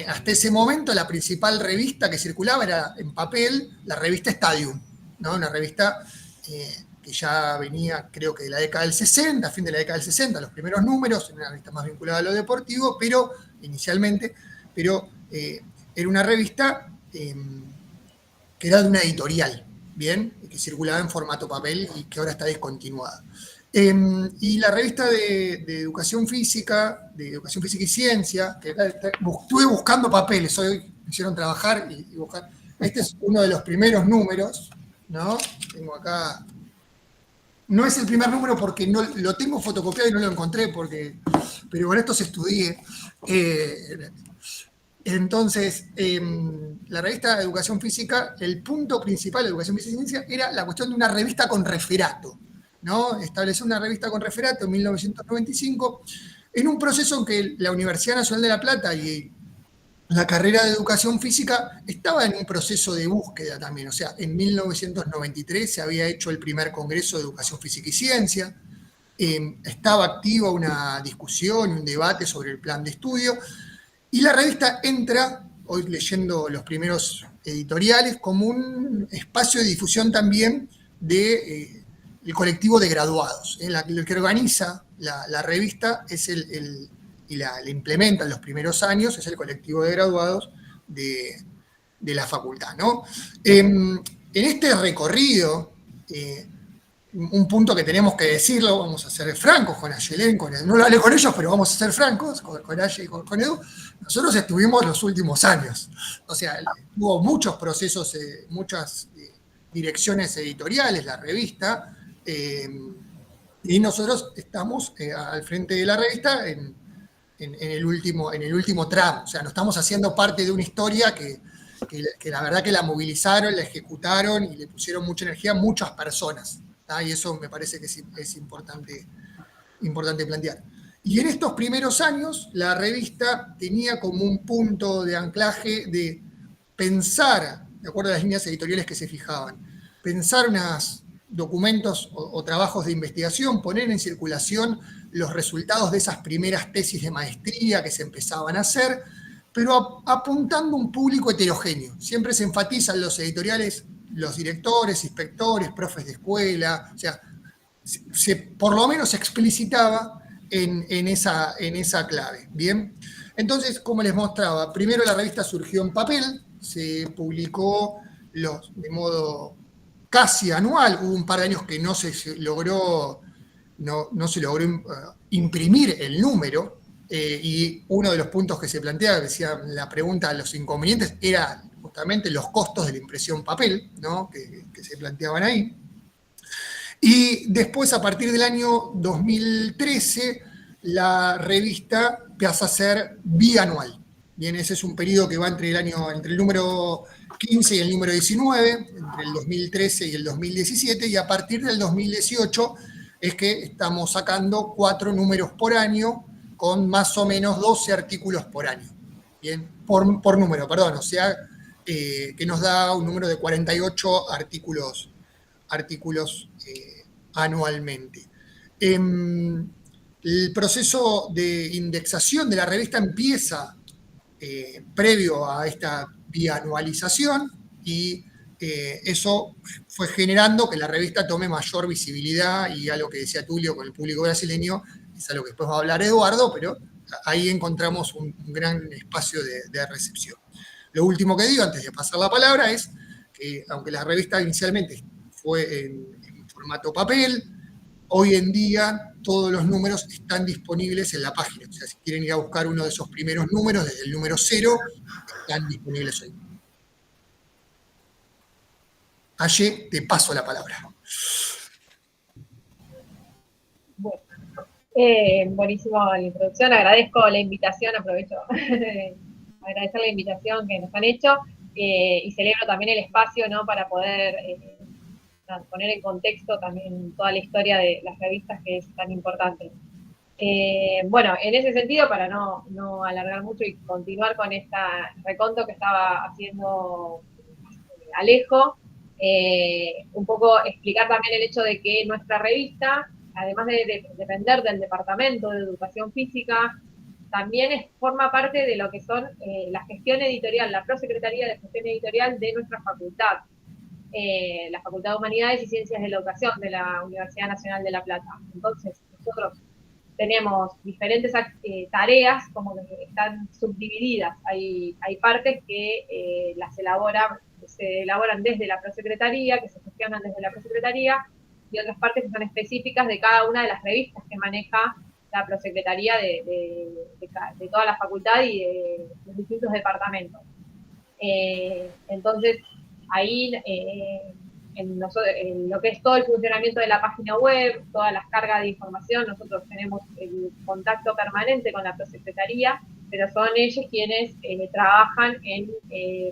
hasta ese momento la principal revista que circulaba era en papel, la revista Stadium, ¿no? Una revista que ya venía, creo que de la década del 60, a fin de la década del 60, los primeros números, una revista más vinculada a lo deportivo, pero inicialmente, era una revista que era de una editorial, ¿bien? Que circulaba en formato papel y que ahora está descontinuada. Y la revista de educación física y ciencia, que estuve buscando papeles, hoy me hicieron trabajar y buscar. Este es uno de los primeros números, ¿no? Tengo acá. No es el primer número porque no lo tengo fotocopiado y no lo encontré, pero con estos estudié. Entonces, la revista de educación física, el punto principal de educación física y ciencia era la cuestión de una revista con referato, ¿no? Establecer una revista con referato en 1995, en un proceso en que la Universidad Nacional de La Plata y la carrera de Educación Física estaba en un proceso de búsqueda también. O sea, en 1993 se había hecho el primer Congreso de Educación Física y Ciencia, estaba activa una discusión, un debate sobre el plan de estudio, y la revista entra, hoy leyendo los primeros editoriales, como un espacio de difusión también del colectivo de graduados. El que organiza la revista es y la implementa en los primeros años, es el colectivo de graduados de la facultad, ¿no? En este recorrido, un punto que tenemos que decirlo, vamos a ser francos con Ayelén, no lo hablé con ellos, pero vamos a ser francos con Aye y con Edu, nosotros estuvimos los últimos años. O sea, hubo muchos procesos, muchas direcciones editoriales, la revista, y nosotros estamos al frente de la revista en el último tramo. O sea, nos estamos haciendo parte de una historia que la verdad que la movilizaron, la ejecutaron y le pusieron mucha energía a muchas personas. Y eso me parece que es importante plantear. Y en estos primeros años, la revista tenía como un punto de anclaje de pensar, de acuerdo a las líneas editoriales que se fijaban, pensar unos documentos o trabajos de investigación, poner en circulación los resultados de esas primeras tesis de maestría que se empezaban a hacer, pero apuntando a un público heterogéneo. Siempre se enfatizan los editoriales, los directores, inspectores, profes de escuela, o sea, por lo menos se explicitaba en esa clave. Bien, entonces, como les mostraba, primero la revista surgió en papel, se publicó de modo casi anual, hubo un par de años que no se logró imprimir el número, y uno de los puntos que se planteaba, decía la pregunta de los inconvenientes, era justamente los costos de la impresión papel, ¿no? que se planteaban ahí. Y después, a partir del año 2013, la revista pasa a ser bianual. Bien, ese es un periodo que va entre el número 15 y el número 19, entre el 2013 y el 2017, y a partir del 2018 es que estamos sacando 4 números por año, con más o menos 12 artículos por año. Bien, por número, perdón, o sea, que nos da un número de 48 artículos anualmente. El proceso de indexación de la revista empieza previo a esta bianualización, y eso fue generando que la revista tome mayor visibilidad, y a lo que decía Tulio con el público brasileño, es algo que después va a hablar Eduardo, pero ahí encontramos un gran espacio de recepción. Lo último que digo antes de pasar la palabra es que, aunque la revista inicialmente fue en formato papel, hoy en día todos los números están disponibles en la página. O sea, si quieren ir a buscar uno de esos primeros números, desde el número 0, están disponibles hoy. Aye, te paso la palabra. Bueno, buenísimo la introducción, agradezco la invitación, aprovecho agradecer la invitación que nos han hecho, y celebro también el espacio, ¿no?, para poder poner en contexto también toda la historia de las revistas, que es tan importante. Bueno, en ese sentido, para no alargar mucho y continuar con esta reconto que estaba haciendo Alejo, un poco explicar también el hecho de que nuestra revista, además de depender del Departamento de Educación Física, también forma parte de lo que son la gestión editorial, la Prosecretaría de Gestión Editorial de nuestra facultad, la Facultad de Humanidades y Ciencias de la Educación de la Universidad Nacional de La Plata. Entonces, nosotros tenemos diferentes tareas como que están subdivididas. Hay partes que se elaboran desde la Prosecretaría, que se gestionan desde la Prosecretaría, y otras partes que son específicas de cada una de las revistas que maneja la Prosecretaría de toda la facultad y de los distintos departamentos. Entonces, ahí, en lo que es todo el funcionamiento de la página web, todas las cargas de información, nosotros tenemos el contacto permanente con la Prosecretaría, pero son ellos quienes trabajan en,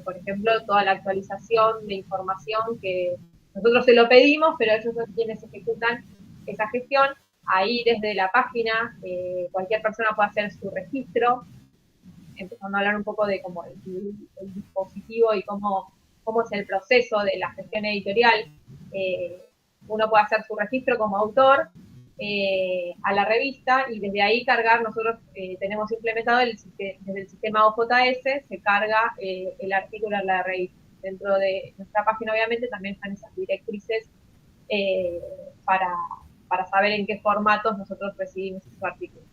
por ejemplo, toda la actualización de información que nosotros se lo pedimos, pero ellos son quienes ejecutan esa gestión. Ahí desde la página cualquier persona puede hacer su registro, empezando a hablar un poco de cómo el dispositivo y cómo es el proceso de la gestión editorial. Uno puede hacer su registro como autor a la revista y desde ahí cargar. Nosotros tenemos implementado desde el sistema OJS, se carga el artículo en la revista. Dentro de nuestra página obviamente también están esas directrices para saber en qué formatos nosotros recibimos esos artículos.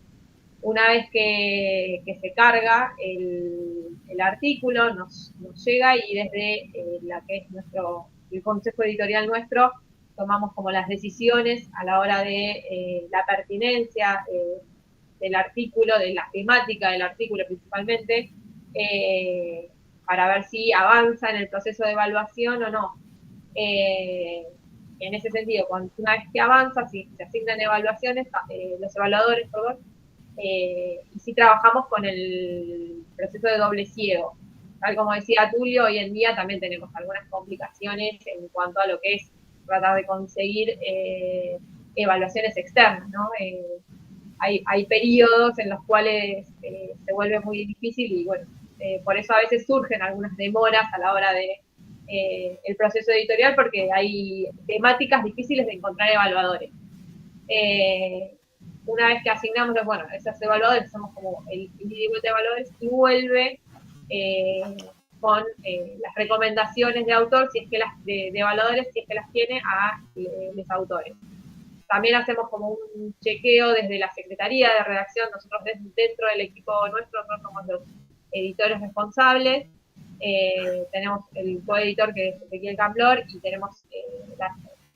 Una vez que se carga el artículo, nos llega y desde la que es el consejo editorial nuestro, tomamos como las decisiones a la hora de la pertinencia del artículo, de la temática del artículo principalmente, para ver si avanza en el proceso de evaluación o no. En ese sentido, una vez que avanza, si se asignan evaluaciones, los evaluadores, perdón, y si trabajamos con el proceso de doble ciego. Tal como decía Tulio, hoy en día también tenemos algunas complicaciones en cuanto a lo que es tratar de conseguir evaluaciones externas, ¿no? Hay periodos en los cuales se vuelve muy difícil y bueno, por eso a veces surgen algunas demoras a la hora de el proceso editorial, porque hay temáticas difíciles de encontrar evaluadores. Una vez que asignamos esos evaluadores, hacemos como el individuo de evaluadores y vuelve con las recomendaciones de autor, si es que de evaluadores, si es que las tiene a los autores. También hacemos como un chequeo desde la Secretaría de Redacción. Nosotros dentro del equipo nuestro, nosotros somos los editores responsables. Tenemos el coeditor que es Ezequiel Camblor y tenemos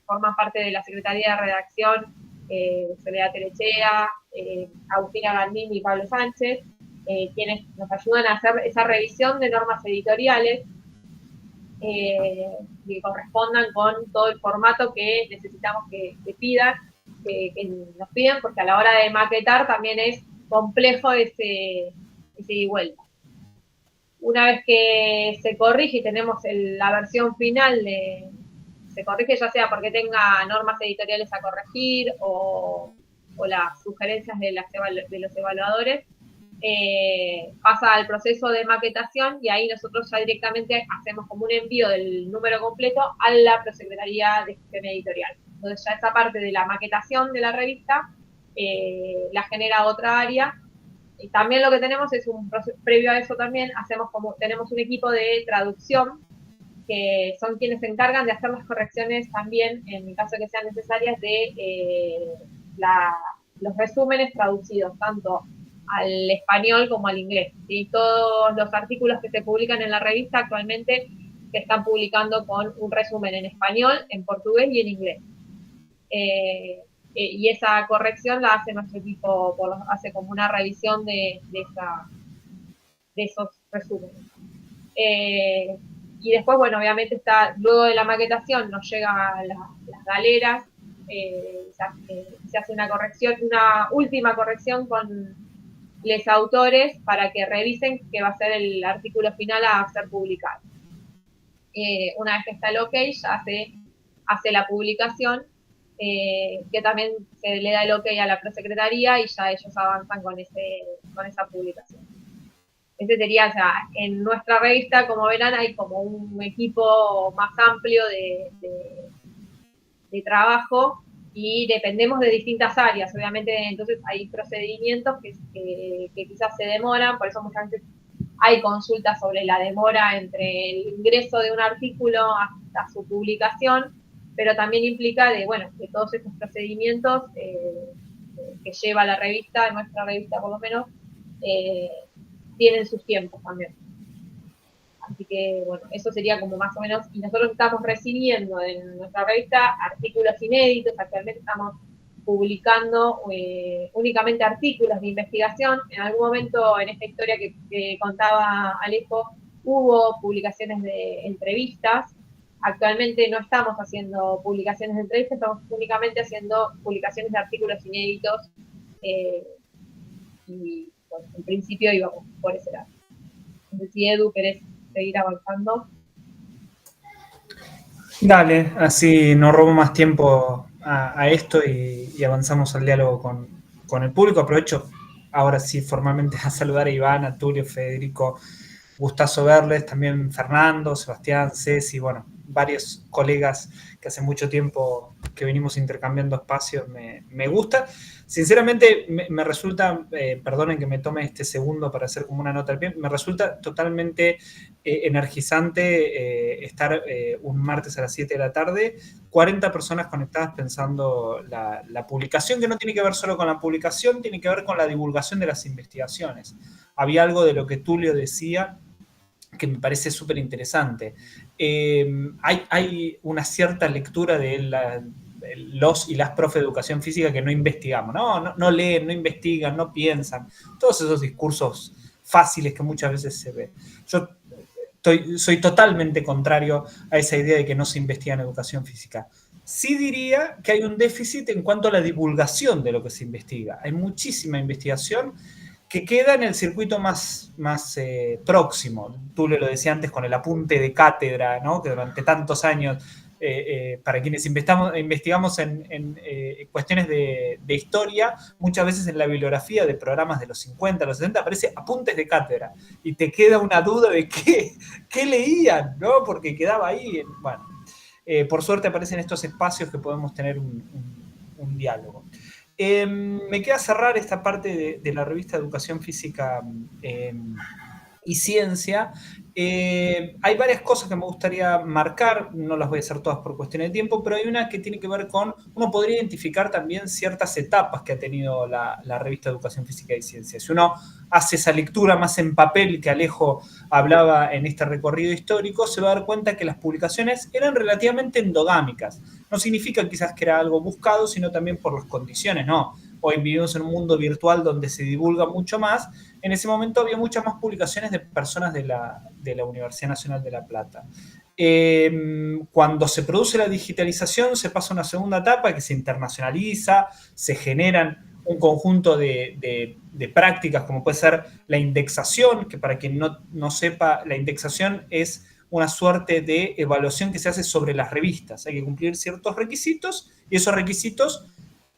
forman parte de la Secretaría de Redacción Soledad Telechea, Agustina Gandini y Pablo Sánchez, quienes nos ayudan a hacer esa revisión de normas editoriales que correspondan con todo el formato que necesitamos que pidan, que nos piden, porque a la hora de maquetar también es complejo ese y vuelta. Una vez que se corrige y tenemos la versión final, se corrige ya sea porque tenga normas editoriales a corregir o las sugerencias de los evaluadores, pasa al proceso de maquetación y ahí nosotros ya directamente hacemos como un envío del número completo a la Prosecretaría de Gestión Editorial. Entonces ya esa parte de la maquetación de la revista la genera otra área. Y también lo que tenemos es un proceso, previo a eso también tenemos un equipo de traducción que son quienes se encargan de hacer las correcciones también, en el caso que sean necesarias, de los resúmenes traducidos, tanto al español como al inglés. ¿Sí? Todos los artículos que se publican en la revista actualmente se están publicando con un resumen en español, en portugués y en inglés. Y esa corrección la hace nuestro equipo, hace como una revisión de esos resúmenes. Y después, bueno, obviamente luego de la maquetación nos llegan las galeras, se hace una corrección, una última corrección con los autores para que revisen que va a ser el artículo final a ser publicado. Una vez que está el OK, ya se hace la publicación, que también se le da el OK a la Prosecretaría y ya ellos avanzan con esa publicación. Ese sería, o sea, en nuestra revista, como verán, hay como un equipo más amplio de trabajo y dependemos de distintas áreas. Obviamente, entonces hay procedimientos que quizás se demoran, por eso muchas veces hay consultas sobre la demora entre el ingreso de un artículo hasta su publicación, pero también implica de todos estos procedimientos que lleva la revista, nuestra revista por lo menos, tienen sus tiempos también. Así que, bueno, eso sería como más o menos, y nosotros estamos recibiendo en nuestra revista artículos inéditos. Actualmente estamos publicando únicamente artículos de investigación. En algún momento en esta historia que contaba Alejo, hubo publicaciones de entrevistas. Actualmente no estamos haciendo publicaciones de entrevistas, estamos únicamente haciendo publicaciones de artículos inéditos y bueno, en principio íbamos por ese lado. Entonces, si Edu, querés seguir avanzando. Dale, así no robo más tiempo a esto y avanzamos al diálogo con el público. Aprovecho ahora sí formalmente a saludar a Iván, a Tulio, Federico, gustazo verles, también Fernando, Sebastián, Ceci, bueno, varios colegas que hace mucho tiempo que venimos intercambiando espacios, me gusta. Sinceramente, me resulta, perdonen que me tome este segundo para hacer como una nota al pie, me resulta totalmente energizante estar un martes a las 7 de la tarde, 40 personas conectadas pensando la publicación, que no tiene que ver solo con la publicación, tiene que ver con la divulgación de las investigaciones. Había algo de lo que Tulio decía que me parece súper interesante. Hay una cierta lectura de los y las profes de educación física que no investigamos, no leen, no investigan, no piensan, todos esos discursos fáciles que muchas veces se ve. Yo soy totalmente contrario a esa idea de que no se investiga en educación física. Sí diría que hay un déficit en cuanto a la divulgación de lo que se investiga. Hay muchísima investigación que queda en el circuito más próximo. Tú lo decía antes con el apunte de cátedra, ¿no? Que durante tantos años, para quienes investigamos en cuestiones de historia, muchas veces en la bibliografía de programas de los 50, los 60, aparece apuntes de cátedra y te queda una duda de qué leían, ¿no? Porque quedaba ahí. Bueno, por suerte aparecen estos espacios que podemos tener un diálogo. Me queda cerrar esta parte de la revista Educación Física y Ciencia. Hay varias cosas que me gustaría marcar, no las voy a hacer todas por cuestiones de tiempo, pero hay una que tiene que ver con, uno podría identificar también ciertas etapas que ha tenido la revista Educación Física y Ciencia. Si uno hace esa lectura más en papel que Alejo hablaba en este recorrido histórico, se va a dar cuenta que las publicaciones eran relativamente endogámicas. No significa quizás que era algo buscado, sino también por las condiciones, ¿no? Hoy vivimos en un mundo virtual donde se divulga mucho más. En ese momento había muchas más publicaciones de personas de la Universidad Nacional de La Plata. Cuando se produce la digitalización, se pasa a una segunda etapa que se internacionaliza, se generan un conjunto de prácticas, como puede ser la indexación, que para quien no sepa, la indexación es una suerte de evaluación que se hace sobre las revistas. Hay que cumplir ciertos requisitos y esos requisitos,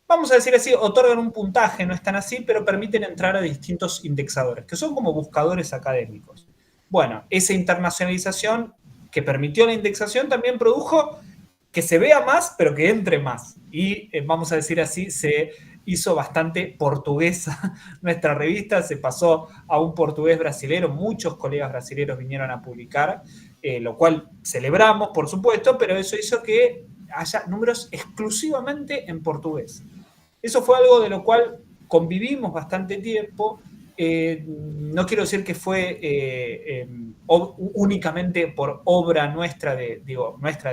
vamos a decir así, otorgan un puntaje, no están así, pero permiten entrar a distintos indexadores, que son como buscadores académicos. Bueno, esa internacionalización que permitió la indexación también produjo que se vea más, pero que entre más. Y vamos a decir así, se hizo bastante portuguesa nuestra revista, se pasó a un portugués brasilero, muchos colegas brasileros vinieron a publicar, lo cual celebramos, por supuesto, pero eso hizo que haya números exclusivamente en portugués. Eso fue algo de lo cual convivimos bastante tiempo. No quiero decir que fue únicamente por obra nuestra de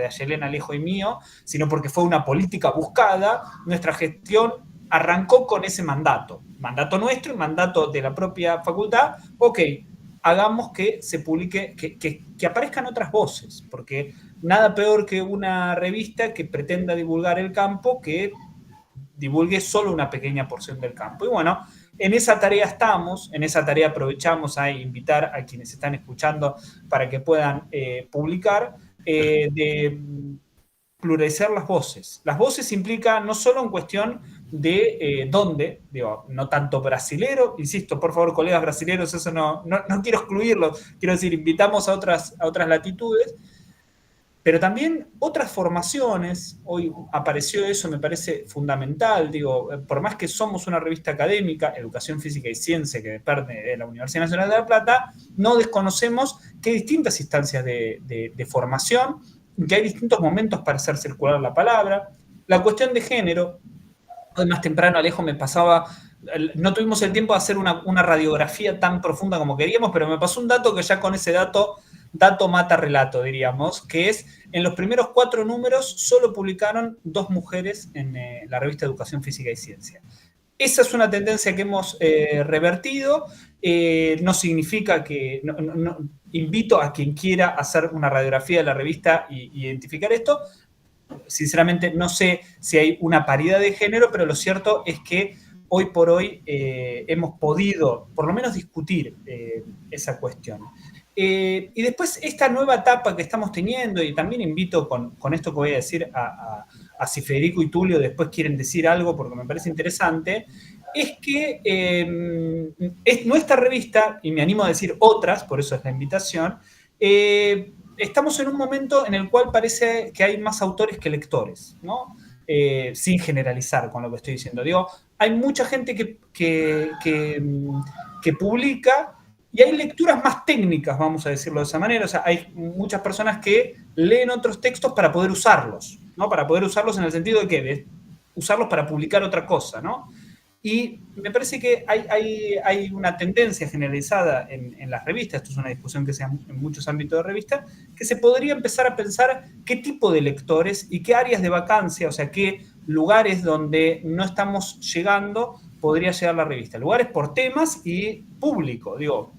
Ayelena, Alejo y mío, sino porque fue una política buscada. Nuestra gestión arrancó con ese mandato nuestro y mandato de la propia facultad. Ok, hagamos que se publique, que aparezcan otras voces, porque nada peor que una revista que pretenda divulgar el campo que divulgue solo una pequeña porción del campo. Y bueno, en esa tarea estamos, en esa tarea aprovechamos a invitar a quienes están escuchando para que puedan publicar, de pluralizar las voces. Las voces implican no solo en cuestión de dónde, digo, no tanto brasilero, insisto, por favor, colegas brasileros, eso no quiero excluirlo, quiero decir, invitamos a otras latitudes, pero también otras formaciones. Hoy apareció eso, me parece fundamental, digo, por más que somos una revista académica, Educación Física y Ciencia, que depende de la Universidad Nacional de La Plata, no desconocemos que hay distintas instancias de formación, que hay distintos momentos para hacer circular la palabra. La cuestión de género, hoy más temprano Alejo me pasaba, no tuvimos el tiempo de hacer una radiografía tan profunda como queríamos, pero me pasó un dato que ya con ese dato mata relato, diríamos, que es, en los primeros 4 números solo publicaron 2 mujeres en la revista Educación Física y Ciencia. Esa es una tendencia que hemos revertido, no significa que... invito a quien quiera hacer una radiografía de la revista e identificar esto. Sinceramente no sé si hay una paridad de género, pero lo cierto es que hoy por hoy hemos podido por lo menos discutir esa cuestión. Y después esta nueva etapa que estamos teniendo, y también invito con esto que voy a decir a si Federico y Tulio después quieren decir algo, porque me parece interesante, es que es nuestra revista, y me animo a decir otras, por eso es la invitación, estamos en un momento en el cual parece que hay más autores que lectores, ¿no? Sin generalizar con lo que estoy diciendo. Digo, hay mucha gente que publica y hay lecturas más técnicas, vamos a decirlo de esa manera. O sea, hay muchas personas que leen otros textos para poder usarlos, ¿no? Para poder usarlos en el sentido de que de usarlos para publicar otra cosa, ¿no? Y me parece que hay una tendencia generalizada en las revistas, esto es una discusión que se da en muchos ámbitos de revistas, que se podría empezar a pensar qué tipo de lectores y qué áreas de vacancia, o sea, qué lugares donde no estamos llegando podría llegar la revista. Lugares por temas y público, digo,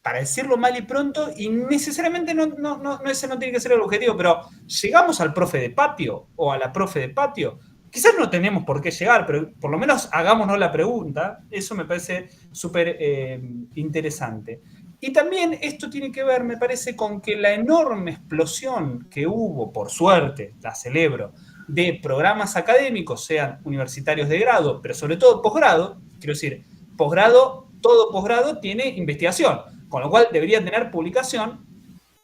para decirlo mal y pronto, y necesariamente ese no tiene que ser el objetivo, pero llegamos al profe de patio o a la profe de patio. Quizás no tenemos por qué llegar, pero por lo menos hagámonos la pregunta. Eso me parece súper interesante. Y también esto tiene que ver, me parece, con que la enorme explosión que hubo, por suerte, la celebro, de programas académicos, sean universitarios de grado, pero sobre todo posgrado, quiero decir, posgrado, todo posgrado tiene investigación, con lo cual debería tener publicación.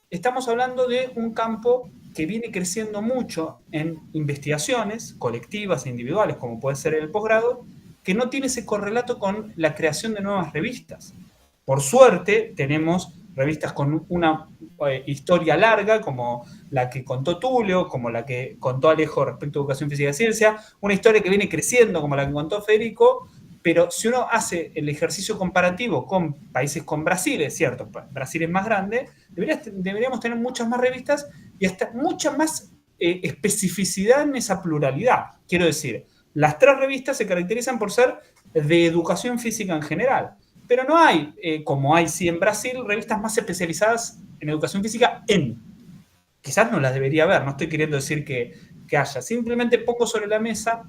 Estamos hablando de un campo que viene creciendo mucho en investigaciones colectivas e individuales, como puede ser el posgrado, que no tiene ese correlato con la creación de nuevas revistas. Por suerte, tenemos revistas con una historia larga, como la que contó Tulio, como la que contó Alejo respecto a educación física y ciencia, una historia que viene creciendo, como la que contó Federico, pero si uno hace el ejercicio comparativo con países con Brasil, es cierto, Brasil es más grande, deberíamos tener muchas más revistas y hasta mucha más especificidad en esa pluralidad. Quiero decir, las 3 revistas se caracterizan por ser de educación física en general, pero no hay, como hay sí en Brasil, revistas más especializadas en educación física quizás no las debería haber, no estoy queriendo decir que haya, simplemente pongo sobre la mesa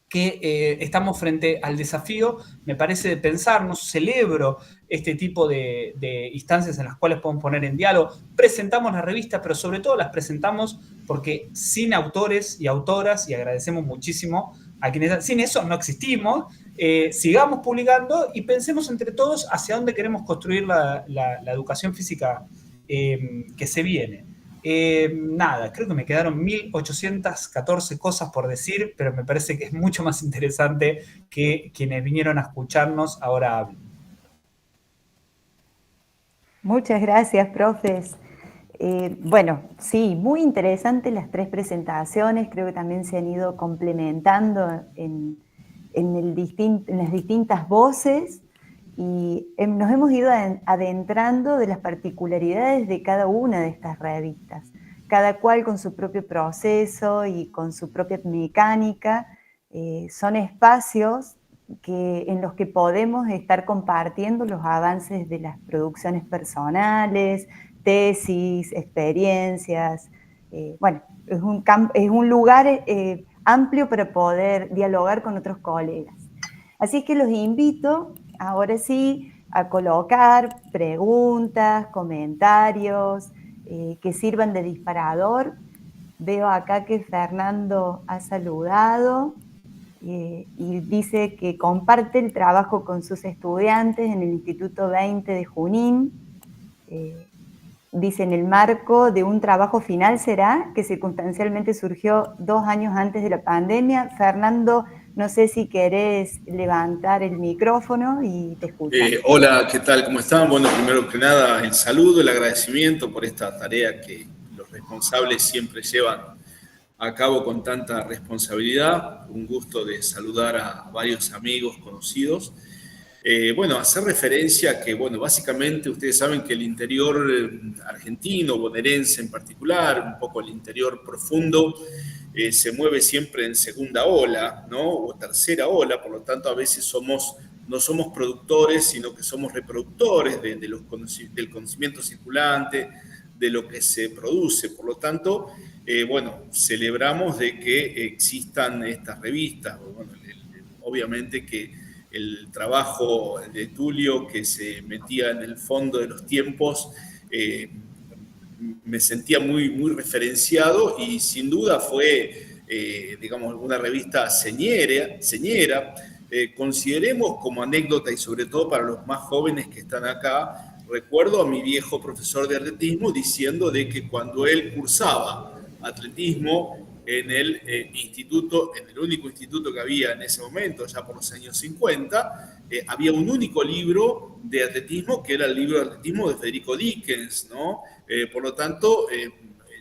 que estamos frente al desafío, me parece, de pensarnos. Celebro este tipo de instancias en las cuales podemos poner en diálogo, presentamos las revistas, pero sobre todo las presentamos porque sin autores y autoras, y agradecemos muchísimo a quienes, sin eso no existimos, sigamos publicando y pensemos entre todos hacia dónde queremos construir la educación física que se viene. Nada, creo que me quedaron 1814 cosas por decir, pero me parece que es mucho más interesante que quienes vinieron a escucharnos ahora hablen. Muchas gracias, profes. Bueno, sí, muy interesantes las 3 presentaciones, creo que también se han ido complementando en las distintas voces y nos hemos ido adentrando de las particularidades de cada una de estas revistas, cada cual con su propio proceso y con su propia mecánica. Son espacios en los que podemos estar compartiendo los avances de las producciones personales, tesis, experiencias. Bueno, es un lugar amplio para poder dialogar con otros colegas. Así es que los invito, ahora sí, a colocar preguntas, comentarios que sirvan de disparador. Veo acá que Fernando ha saludado y dice que comparte el trabajo con sus estudiantes en el Instituto 20 de Junín. Dice, en el marco de un trabajo final será que circunstancialmente surgió 2 años antes de la pandemia. Fernando, no sé si querés levantar el micrófono y te escucho. Hola, ¿qué tal? ¿Cómo están? Bueno, primero que nada, el saludo, el agradecimiento por esta tarea que los responsables siempre llevan a cabo con tanta responsabilidad. Un gusto de saludar a varios amigos conocidos. Bueno, hacer referencia a que, bueno, básicamente ustedes saben que el interior argentino, bonaerense en particular, un poco el interior profundo, se mueve siempre en segunda ola, ¿no? O tercera ola, por lo tanto a veces no somos productores, sino que somos reproductores del conocimiento circulante, de lo que se produce. Por lo tanto, bueno, celebramos de que existan estas revistas. Bueno, obviamente que el trabajo de Tulio, que se metía en el fondo de los tiempos, me sentía muy referenciado y sin duda fue, digamos, una revista señera. Consideremos como anécdota y sobre todo para los más jóvenes que están acá, recuerdo a mi viejo profesor de atletismo diciendo de que cuando él cursaba atletismo en el instituto, en el único instituto que había en ese momento, ya por los años 50, había un único libro de atletismo que era el libro de atletismo de Federico Dickens, ¿no? Por lo tanto,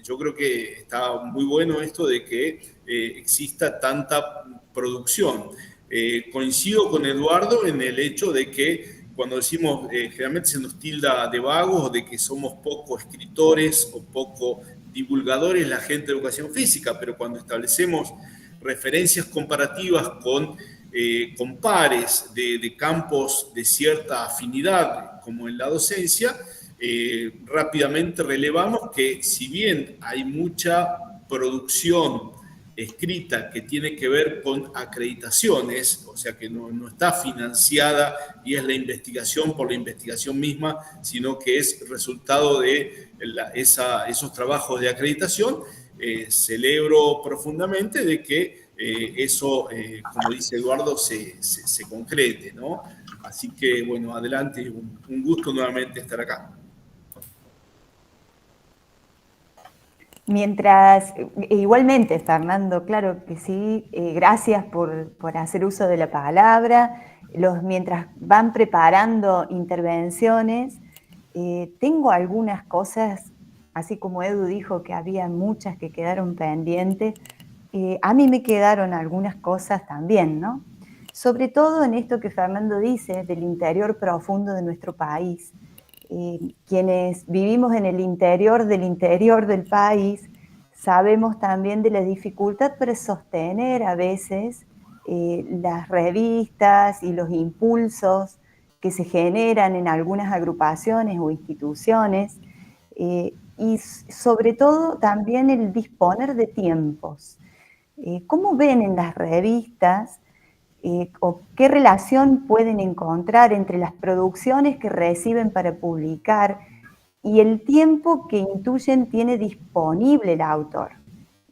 yo creo que está muy bueno esto de que exista tanta producción. Coincido con Eduardo en el hecho de que cuando decimos, generalmente se nos tilda de vagos o de que somos poco escritores o poco divulgadores la gente de educación física, pero cuando establecemos referencias comparativas con pares de campos de cierta afinidad, como en la docencia, rápidamente relevamos que si bien hay mucha producción escrita que tiene que ver con acreditaciones, o sea que no está financiada y es la investigación por la investigación misma, sino que es resultado de esos trabajos de acreditación, celebro profundamente de que eso, como dice Eduardo, se concrete, ¿no? Así que, bueno, adelante, un gusto nuevamente estar acá. Mientras, igualmente, Fernando, claro que sí, gracias por hacer uso de la palabra. Mientras van preparando intervenciones, tengo algunas cosas, así como Edu dijo que había muchas que quedaron pendientes, a mí me quedaron algunas cosas también, ¿no? Sobre todo en esto que Fernando dice del interior profundo de nuestro país. Quienes vivimos en el interior del país, sabemos también de la dificultad para sostener a veces las revistas y los impulsos que se generan en algunas agrupaciones o instituciones, y sobre todo también el disponer de tiempos. ¿Cómo ven en las revistas o qué relación pueden encontrar entre las producciones que reciben para publicar y el tiempo que intuyen tiene disponible el autor?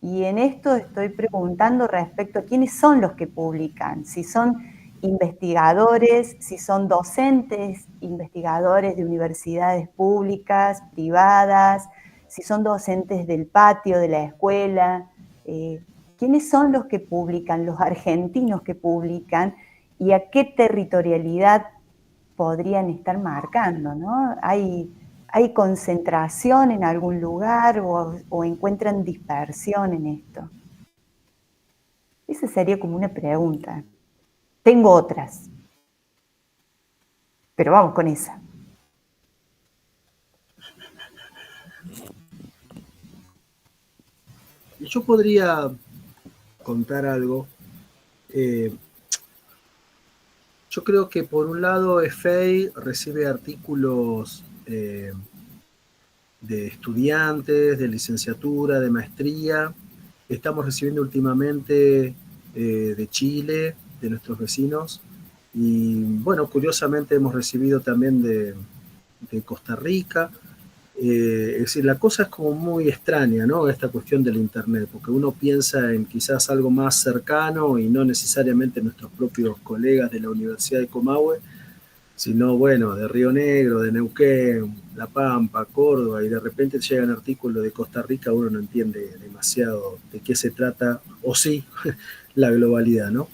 Y en esto estoy preguntando respecto a quiénes son los que publican, si son investigadores, si son docentes, investigadores de universidades públicas, privadas, si son docentes del patio de la escuela. ¿Quiénes son los que publican, los argentinos que publican y a qué territorialidad podrían estar marcando, ¿no? ¿Hay concentración en algún lugar o encuentran dispersión en esto? Esa sería como una pregunta. Tengo otras, pero vamos con esa. Yo podría contar algo. Yo creo que por un lado EFEI recibe artículos de estudiantes, de licenciatura, de maestría. Estamos recibiendo últimamente de Chile, de nuestros vecinos. Y bueno, curiosamente hemos recibido también de Costa Rica. Es decir, la cosa es como muy extraña, ¿no? Esta cuestión del internet, porque uno piensa en quizás algo más cercano y no necesariamente nuestros propios colegas de la Universidad de Comahue, sino, bueno, de Río Negro, de Neuquén, La Pampa, Córdoba, y de repente llegan artículos de Costa Rica, uno no entiende demasiado de qué se trata, o sí, la globalidad, ¿no?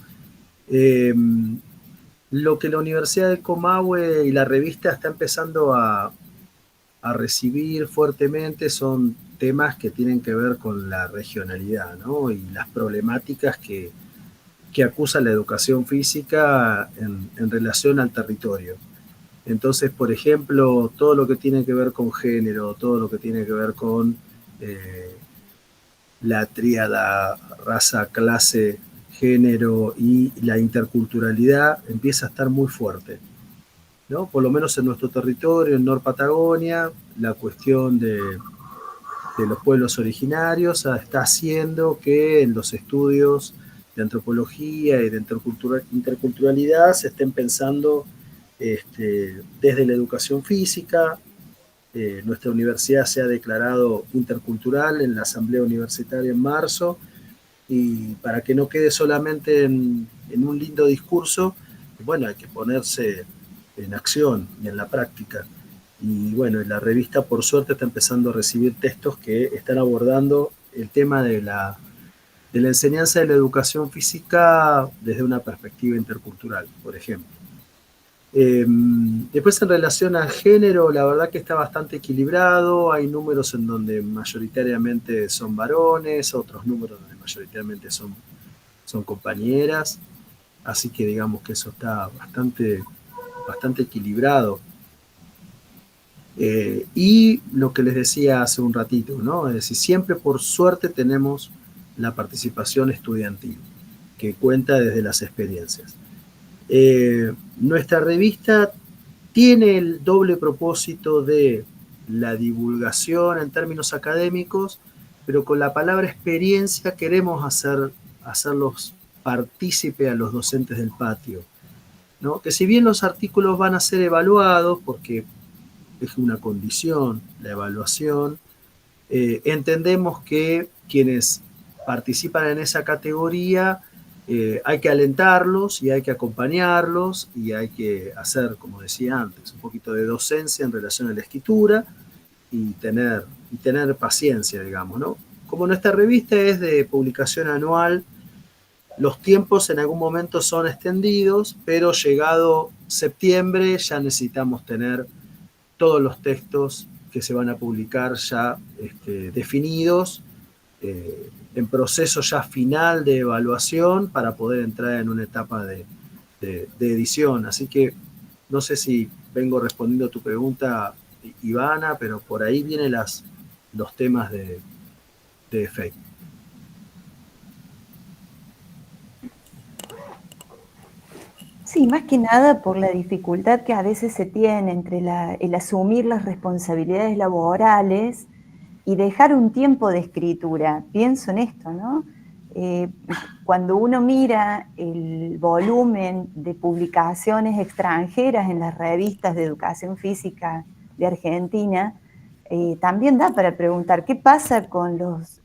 Lo que la Universidad de Comahue y la revista está empezando a recibir fuertemente son temas que tienen que ver con la regionalidad, ¿no? Y las problemáticas que acusa la educación física en relación al territorio. Entonces, por ejemplo, todo lo que tiene que ver con género, todo lo que tiene que ver con la tríada raza, clase, género y la interculturalidad empieza a estar muy fuerte, ¿no? Por lo menos en nuestro territorio, en Nor Patagonia, la cuestión de los pueblos originarios está haciendo que en los estudios de antropología y de interculturalidad se estén pensando desde la educación física, nuestra universidad se ha declarado intercultural en la Asamblea Universitaria en marzo, y para que no quede solamente en un lindo discurso, bueno, hay que ponerse en acción y en la práctica. Y bueno, la revista por suerte está empezando a recibir textos que están abordando el tema de la enseñanza de la educación física desde una perspectiva intercultural, por ejemplo. Después, en relación al género, la verdad que está bastante equilibrado. Hay números en donde mayoritariamente son varones, otros números donde mayoritariamente son compañeras, así que digamos que eso está bastante equilibrado. Y lo que les decía hace un ratito, ¿no? Es decir, siempre por suerte tenemos la participación estudiantil, que cuenta desde las experiencias. Nuestra revista tiene el doble propósito de la divulgación en términos académicos, pero con la palabra experiencia queremos hacerlos partícipe a los docentes del patio, ¿no? Que si bien los artículos van a ser evaluados, porque es una condición la evaluación, entendemos que quienes participan en esa categoría hay que alentarlos y hay que acompañarlos y hay que hacer, como decía antes, un poquito de docencia en relación a la escritura y tener paciencia, digamos, ¿no? Como nuestra revista es de publicación anual, los tiempos en algún momento son extendidos, pero llegado septiembre ya necesitamos tener todos los textos que se van a publicar ya definidos, en proceso ya final de evaluación para poder entrar en una etapa de edición. Así que no sé si vengo respondiendo a tu pregunta, Ivana, pero por ahí vienen los temas de efecto. Sí, más que nada por la dificultad que a veces se tiene entre el asumir las responsabilidades laborales y dejar un tiempo de escritura. Pienso en esto, ¿no? Cuando uno mira el volumen de publicaciones extranjeras en las revistas de educación física de Argentina, también da para preguntar qué pasa con los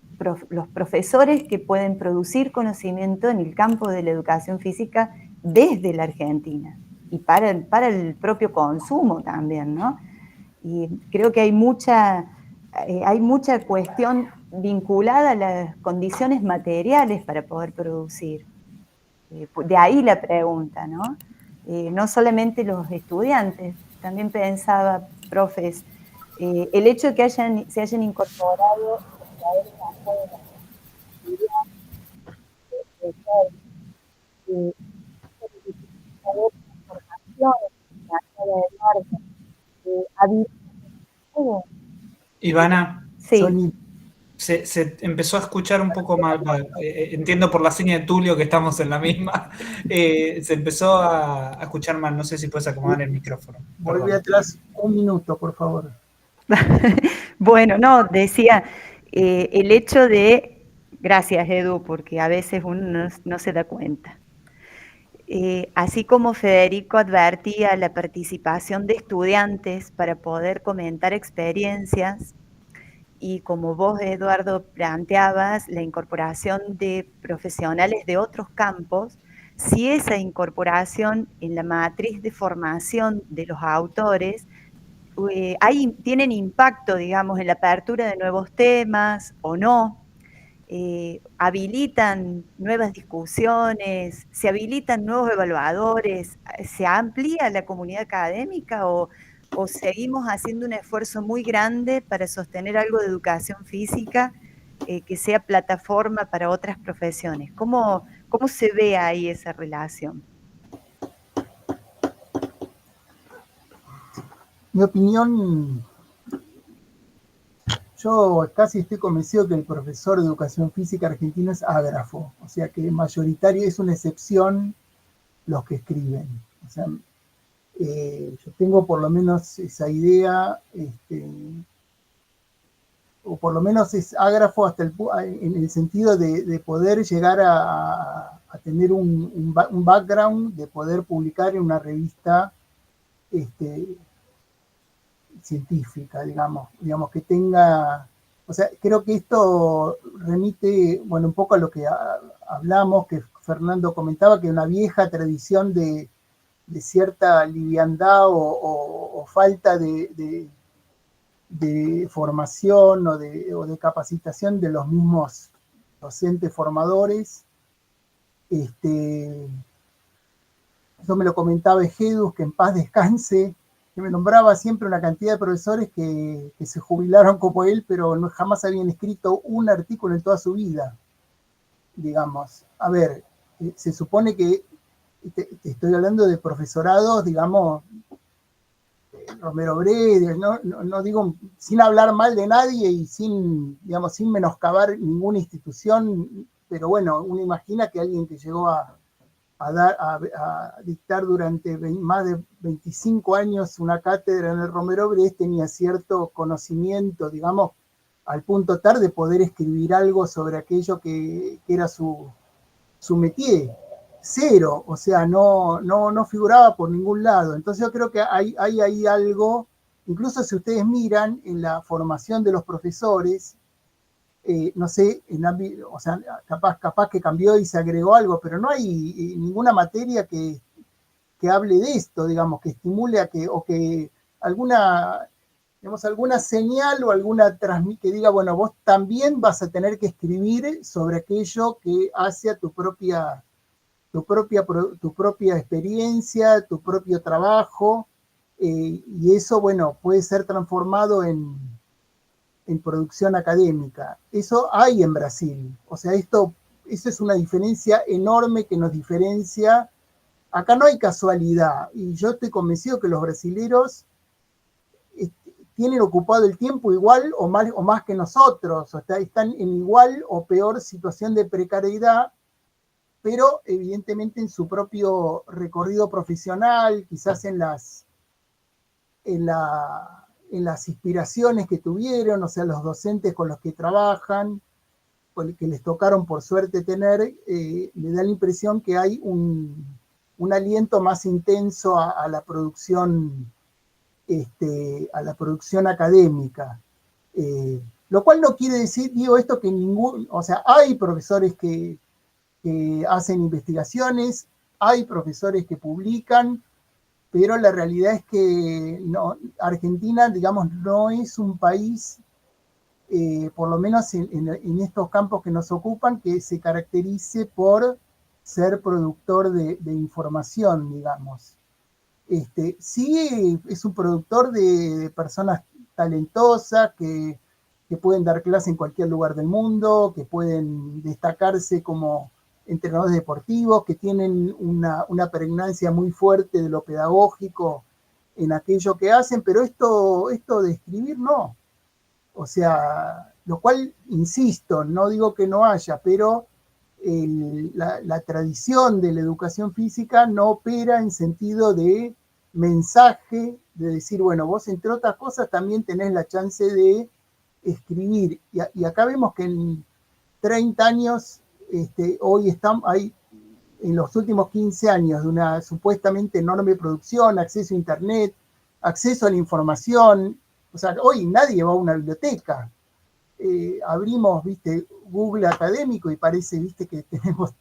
profesores que pueden producir conocimiento en el campo de la educación física desde la Argentina y para el propio consumo también, ¿no? Y creo que hay mucha cuestión vinculada a las condiciones materiales para poder producir. De ahí la pregunta, ¿no? No solamente los estudiantes, también pensaba, profes, el hecho de que se hayan incorporado Ivana, sí. se empezó a escuchar un poco mal, entiendo por la seña de Tulio que estamos en la misma, se empezó a escuchar mal, no sé si puedes acomodar el micrófono. Volví atrás un minuto, por favor. Bueno, no, decía, el hecho de, gracias Edu, porque a veces uno no se da cuenta. Así como Federico advertía la participación de estudiantes para poder comentar experiencias, y como vos, Eduardo, planteabas la incorporación de profesionales de otros campos, si esa incorporación en la matriz de formación de los autores tienen impacto, digamos, en la apertura de nuevos temas o no, habilitan nuevas discusiones, se habilitan nuevos evaluadores, se amplía la comunidad académica o seguimos haciendo un esfuerzo muy grande para sostener algo de educación física que sea plataforma para otras profesiones. ¿Cómo se ve ahí esa relación? Mi opinión, yo casi estoy convencido que el profesor de educación física argentino es ágrafo, o sea que mayoritario, es una excepción los que escriben. O sea, yo tengo por lo menos esa idea, o por lo menos es ágrafo hasta en el sentido de poder llegar a tener un background, de poder publicar en una revista científica, digamos, que tenga, o sea, creo que esto remite, bueno, un poco a lo que hablamos, que Fernando comentaba, que una vieja tradición de cierta liviandad o falta de formación o de capacitación de los mismos docentes formadores. Eso me lo comentaba Ejedus, que en paz descanse, que me nombraba siempre una cantidad de profesores que se jubilaron como él, pero jamás habían escrito un artículo en toda su vida, digamos. A ver, se supone que, te estoy hablando de profesorados, digamos, Romero Brede, no digo, sin hablar mal de nadie y sin menoscabar ninguna institución, pero bueno, uno imagina que alguien que llegó a dictar durante más de 25 años una cátedra en el Romero Brede tenía cierto conocimiento, digamos, al punto tal de poder escribir algo sobre aquello que era su métier. Cero, o sea, no figuraba por ningún lado. Entonces yo creo que hay ahí algo, incluso si ustedes miran en la formación de los profesores, no sé, o sea, capaz que cambió y se agregó algo, pero no hay ninguna materia que hable de esto, digamos, que estimule o que alguna señal o alguna que diga, bueno, vos también vas a tener que escribir sobre aquello que hace a tu propia experiencia, tu propio trabajo, y eso, bueno, puede ser transformado en producción académica. Eso hay en Brasil. O sea, eso es una diferencia enorme que nos diferencia. Acá no hay casualidad, y yo estoy convencido que los brasileros tienen ocupado el tiempo igual o más que nosotros, o sea, están en igual o peor situación de precariedad, pero evidentemente en su propio recorrido profesional, quizás en las inspiraciones que tuvieron, o sea, los docentes con los que trabajan, que les tocaron por suerte tener, le da la impresión que hay un aliento más intenso a la producción académica. Lo cual no quiere decir, digo esto, que o sea, hay profesores que hacen investigaciones, hay profesores que publican, pero la realidad es que Argentina, digamos, no es un país, por lo menos en estos campos que nos ocupan, que se caracterice por ser productor de información, digamos. Sí es un productor de personas talentosas que pueden dar clase en cualquier lugar del mundo, que pueden destacarse como entrenadores deportivos, que tienen una pregnancia muy fuerte de lo pedagógico en aquello que hacen, pero esto de escribir no. O sea, lo cual, insisto, no digo que no haya, pero la tradición de la educación física no opera en sentido de mensaje, de decir, bueno, vos entre otras cosas también tenés la chance de escribir. Y acá vemos que en 30 años, hoy hay en los últimos 15 años de una supuestamente enorme producción, acceso a internet, acceso a la información. O sea, hoy nadie va a una biblioteca. Abrimos, viste, Google académico y parece, viste, que tenemos...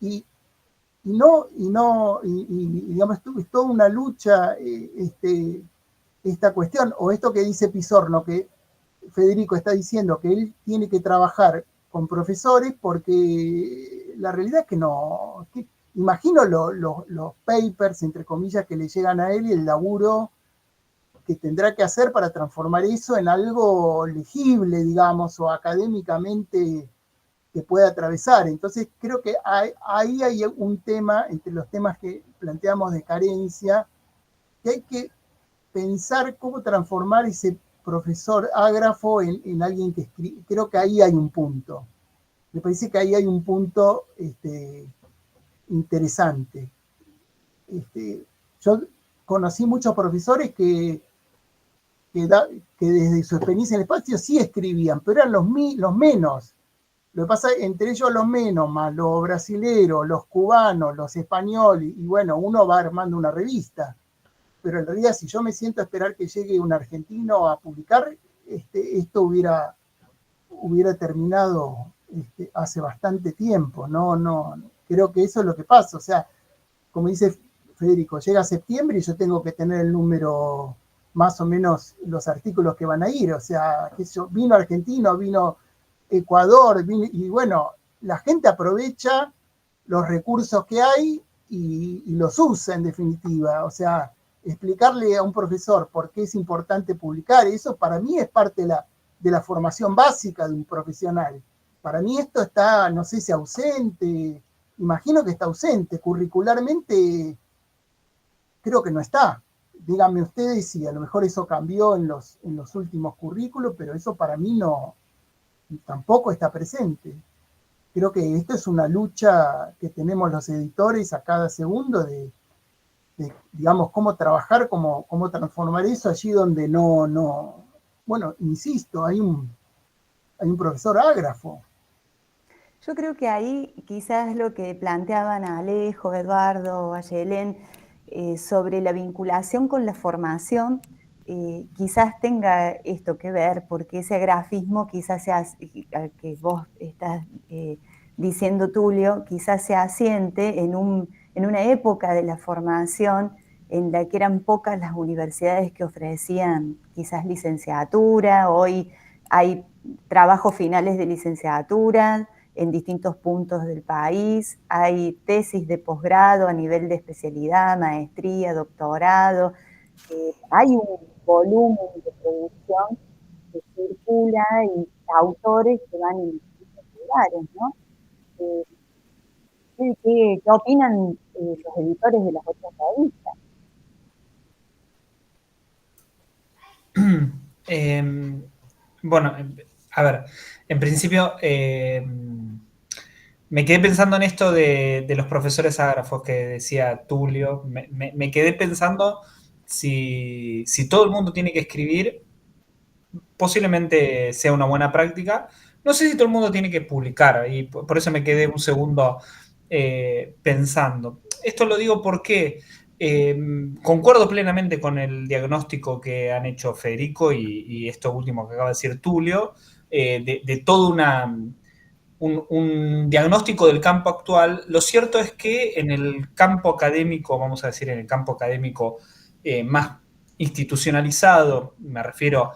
Y digamos, es toda una lucha esta cuestión, o esto que dice Pisorno, que Federico está diciendo que él tiene que trabajar con profesores porque la realidad es que no... imagino los papers, entre comillas, que le llegan a él y el laburo que tendrá que hacer para transformar eso en algo legible, digamos, o académicamente que pueda atravesar. Entonces creo que ahí hay un tema, entre los temas que planteamos de carencia, que hay que pensar cómo transformar ese profesor ágrafo en alguien que escribe. Creo que ahí hay un punto. Me parece que ahí hay un punto interesante. Yo conocí muchos profesores que desde su experiencia en el espacio sí escribían, pero eran los menos. Lo que pasa, entre ellos los menos, más los brasileros, los cubanos, los españoles, y bueno, uno va armando una revista. pero en realidad si yo me siento a esperar que llegue un argentino a publicar, esto hubiera terminado hace bastante tiempo. No, creo que eso es lo que pasa. O sea, como dice Federico, llega septiembre y yo tengo que tener el número, más o menos los artículos que van a ir. O sea, vino argentino, vino Ecuador, y bueno, la gente aprovecha los recursos que hay y los usa en definitiva. O sea, explicarle a un profesor por qué es importante publicar, eso para mí es parte de la formación básica de un profesional. Para mí esto está, no sé si ausente, imagino que está ausente, curricularmente creo que no está. Díganme ustedes si a lo mejor eso cambió en los últimos currículos, pero eso para mí tampoco está presente. Creo que esto es una lucha que tenemos los editores a cada segundo de digamos, cómo trabajar, cómo transformar eso allí donde bueno, insisto, hay un profesor ágrafo. Yo creo que ahí quizás lo que planteaban Alejo, Eduardo, Ayelén, sobre la vinculación con la formación, quizás tenga esto que ver, porque ese grafismo quizás sea, al que vos estás diciendo, Tulio, quizás se asiente en una época de la formación en la que eran pocas las universidades que ofrecían quizás licenciatura. Hoy hay trabajos finales de licenciatura en distintos puntos del país, hay tesis de posgrado a nivel de especialidad, maestría, doctorado, hay un volumen de producción que circula y autores que van en distintos lugares, ¿no? ¿Qué opinan los editores de las otras revistas? Bueno, a ver, en principio me quedé pensando en esto de los profesores ágrafos que decía Tulio. Me quedé pensando si todo el mundo tiene que escribir, posiblemente sea una buena práctica. No sé si todo el mundo tiene que publicar, y por eso me quedé un segundo pensando. Esto lo digo porque concuerdo plenamente con el diagnóstico que han hecho Federico y esto último que acaba de decir Tulio, de todo un diagnóstico del campo actual. Lo cierto es que en el campo académico, vamos a decir, en el campo académico más institucionalizado, me refiero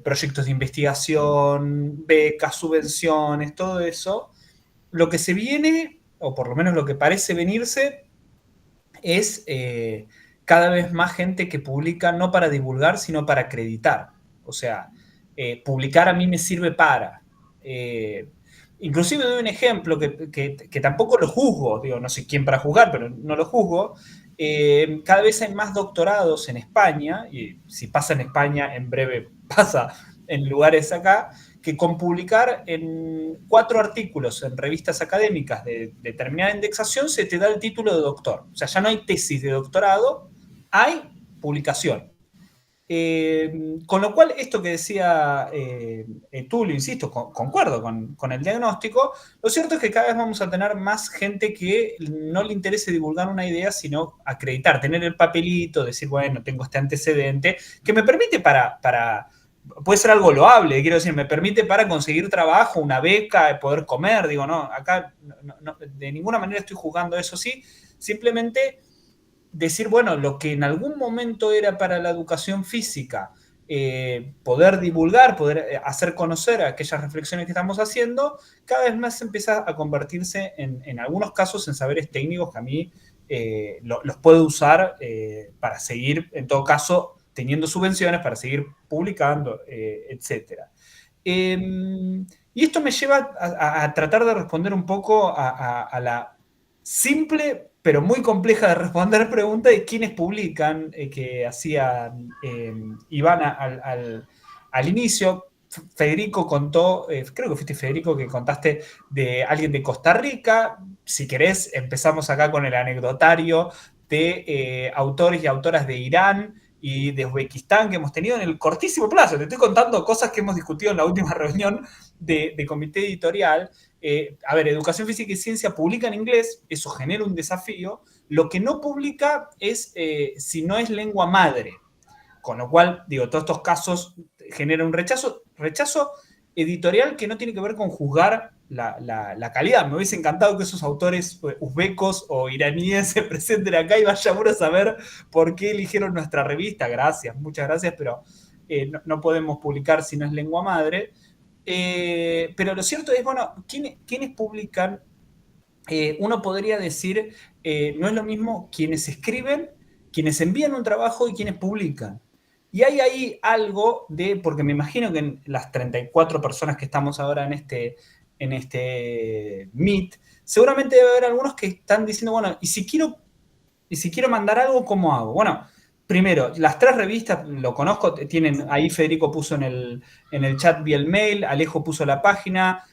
proyectos de investigación, becas, subvenciones, todo eso, lo que se viene, o por lo menos lo que parece venirse, es cada vez más gente que publica no para divulgar, sino para acreditar. O sea, publicar a mí me sirve para... inclusive doy un ejemplo que tampoco lo juzgo, digo, no sé quién para juzgar, pero no lo juzgo. Cada vez hay más doctorados en España, y si pasa en España, en breve pasa en lugares acá, que con publicar en 4 artículos en revistas académicas de determinada indexación se te da el título de doctor. O sea, ya no hay tesis de doctorado, hay publicación. Con lo cual, esto que decía Tulio, insisto, concuerdo con el diagnóstico. Lo cierto es que cada vez vamos a tener más gente que no le interese divulgar una idea, sino acreditar, tener el papelito, decir, bueno, tengo este antecedente, que me permite puede ser algo loable, quiero decir, me permite para conseguir trabajo, una beca, poder comer. Digo, no, acá no, de ninguna manera estoy juzgando eso, sí, simplemente decir, bueno, lo que en algún momento era para la educación física, poder divulgar, poder hacer conocer aquellas reflexiones que estamos haciendo, cada vez más empieza a convertirse en algunos casos en saberes técnicos que a mí los puedo usar para seguir, en todo caso, teniendo subvenciones, para seguir publicando, etc. Y esto me lleva a tratar de responder un poco a la simple pero muy compleja de responder pregunta de quiénes publican, que hacía Iván al inicio. Federico contó, creo que fuiste Federico que contaste de alguien de Costa Rica. Si querés, empezamos acá con el anecdotario de autores y autoras de Irán y de Uzbekistán que hemos tenido en el cortísimo plazo. Te estoy contando cosas que hemos discutido en la última reunión de comité editorial. A ver, Educación Física y Ciencia publica en inglés, eso genera un desafío, Lo que no publica es si no es lengua madre. Con lo cual, digo, todos estos casos generan un rechazo editorial que no tiene que ver con juzgar la calidad. Me hubiese encantado que esos autores uzbecos o iraníes se presenten acá y vaya uno a saber por qué eligieron nuestra revista. Gracias, muchas gracias, pero no podemos publicar si no es lengua madre. Pero lo cierto es, bueno, ¿quiénes publican? Uno podría decir, no es lo mismo quienes escriben, quienes envían un trabajo y quienes publican. Y hay ahí algo de, porque me imagino que en las 34 personas que estamos ahora en este Meet, seguramente debe haber algunos que están diciendo, bueno, ¿y si quiero mandar algo, cómo hago? Bueno, primero, las 3 revistas, lo conozco, tienen, ahí Federico puso en el chat vía el mail, Alejo puso la página,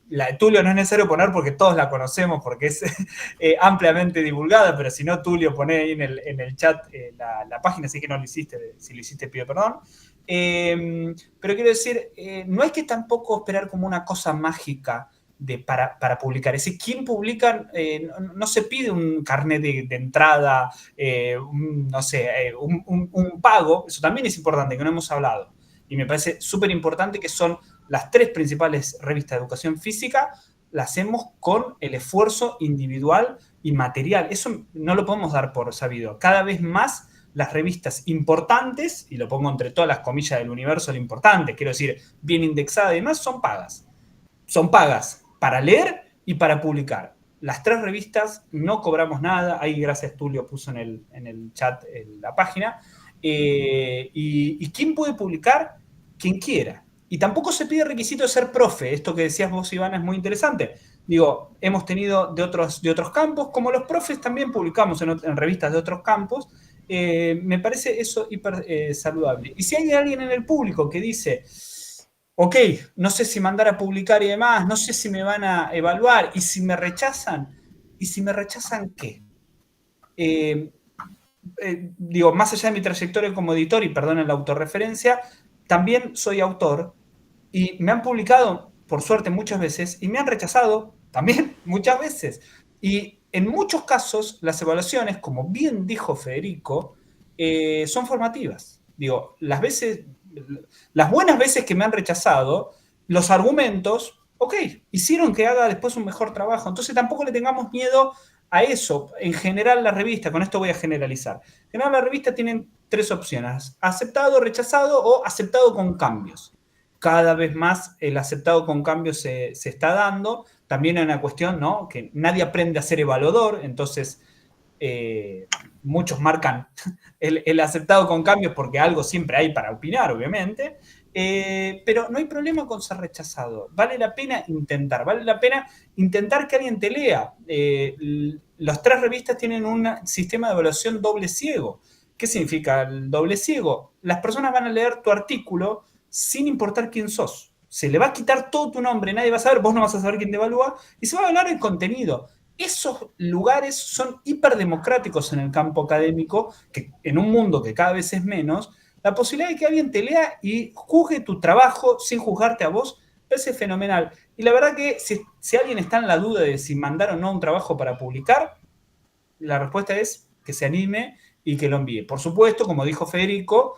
la de Tulio no es necesario poner porque todos la conocemos, porque es ampliamente divulgada, pero si no, Tulio, pone ahí en el chat la página, así que no lo hiciste, si lo hiciste pido perdón. Pero quiero decir, no hay que tampoco esperar como una cosa mágica para publicar. Es decir, ¿quién publica? No se pide un carnet de entrada, no sé, un pago, eso también es importante, que no hemos hablado. Y me parece súper importante que son las 3 principales revistas de educación física, las hacemos con el esfuerzo individual y material. Eso no lo podemos dar por sabido. Cada vez más las revistas importantes, y lo pongo entre todas las comillas del universo, lo importante, quiero decir, bien indexadas y demás, son pagas. Son pagas para leer y para publicar. Las 3 revistas no cobramos nada. Ahí, gracias, Tulio puso en el chat la página. ¿Y quién puede publicar? Quien quiera. Y tampoco se pide requisito de ser profe. Esto que decías vos, Ivana, es muy interesante. Digo, hemos tenido de otros campos, como los profes también publicamos en revistas de otros campos. Me parece eso hiper saludable. Y si hay alguien en el público que dice, ok, no sé si mandar a publicar y demás, no sé si me van a evaluar, y si me rechazan, ¿qué? Digo, más allá de mi trayectoria como editor, y perdonen la autorreferencia, también soy autor, y me han publicado, por suerte, muchas veces, y me han rechazado también muchas veces. Y en muchos casos, las evaluaciones, como bien dijo Federico, son formativas. Digo, las buenas veces que me han rechazado, los argumentos, ok, hicieron que haga después un mejor trabajo. Entonces tampoco le tengamos miedo a eso. En general la revista, con esto voy a generalizar, en general la revista tienen 3 opciones: aceptado, rechazado o aceptado con cambios. Cada vez más el aceptado con cambios se está dando. También hay una cuestión, ¿no?, que nadie aprende a ser evaluador, entonces muchos marcan el aceptado con cambios porque algo siempre hay para opinar, obviamente, pero no hay problema con ser rechazado. Vale la pena intentar que alguien te lea. Las 3 revistas tienen un sistema de evaluación doble ciego. ¿Qué significa el doble ciego? Las personas van a leer tu artículo sin importar quién sos. Se le va a quitar todo tu nombre, nadie va a saber, vos no vas a saber quién te evalúa, y se va a hablar el contenido. Esos lugares son hiperdemocráticos en el campo académico, que en un mundo que cada vez es menos, la posibilidad de que alguien te lea y juzgue tu trabajo sin juzgarte a vos, parece fenomenal. Y la verdad que si alguien está en la duda de si mandar o no un trabajo para publicar, la respuesta es que se anime y que lo envíe. Por supuesto, como dijo Federico,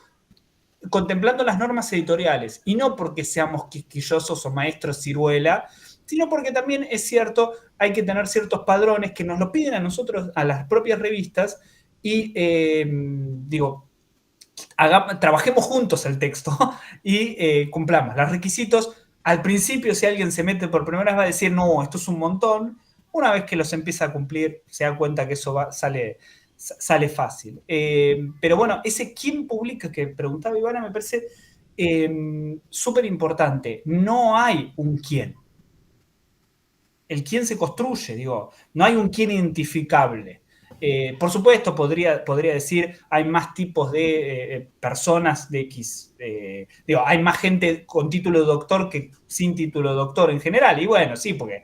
contemplando las normas editoriales, y no porque seamos quisquillosos o maestros ciruela, sino porque también es cierto, hay que tener ciertos padrones que nos lo piden a nosotros, a las propias revistas, y trabajemos juntos el texto y cumplamos los requisitos. Al principio, si alguien se mete por primera vez, va a decir, no, esto es un montón. Una vez que los empieza a cumplir, se da cuenta que eso sale fácil. Pero bueno, ese quién publica que preguntaba Ivana me parece súper importante. No hay un quién. El quién se construye, digo, no hay un quién identificable. Por supuesto, podría decir, hay más tipos de personas de X. Hay más gente con título de doctor que sin título de doctor en general. Y bueno, sí, porque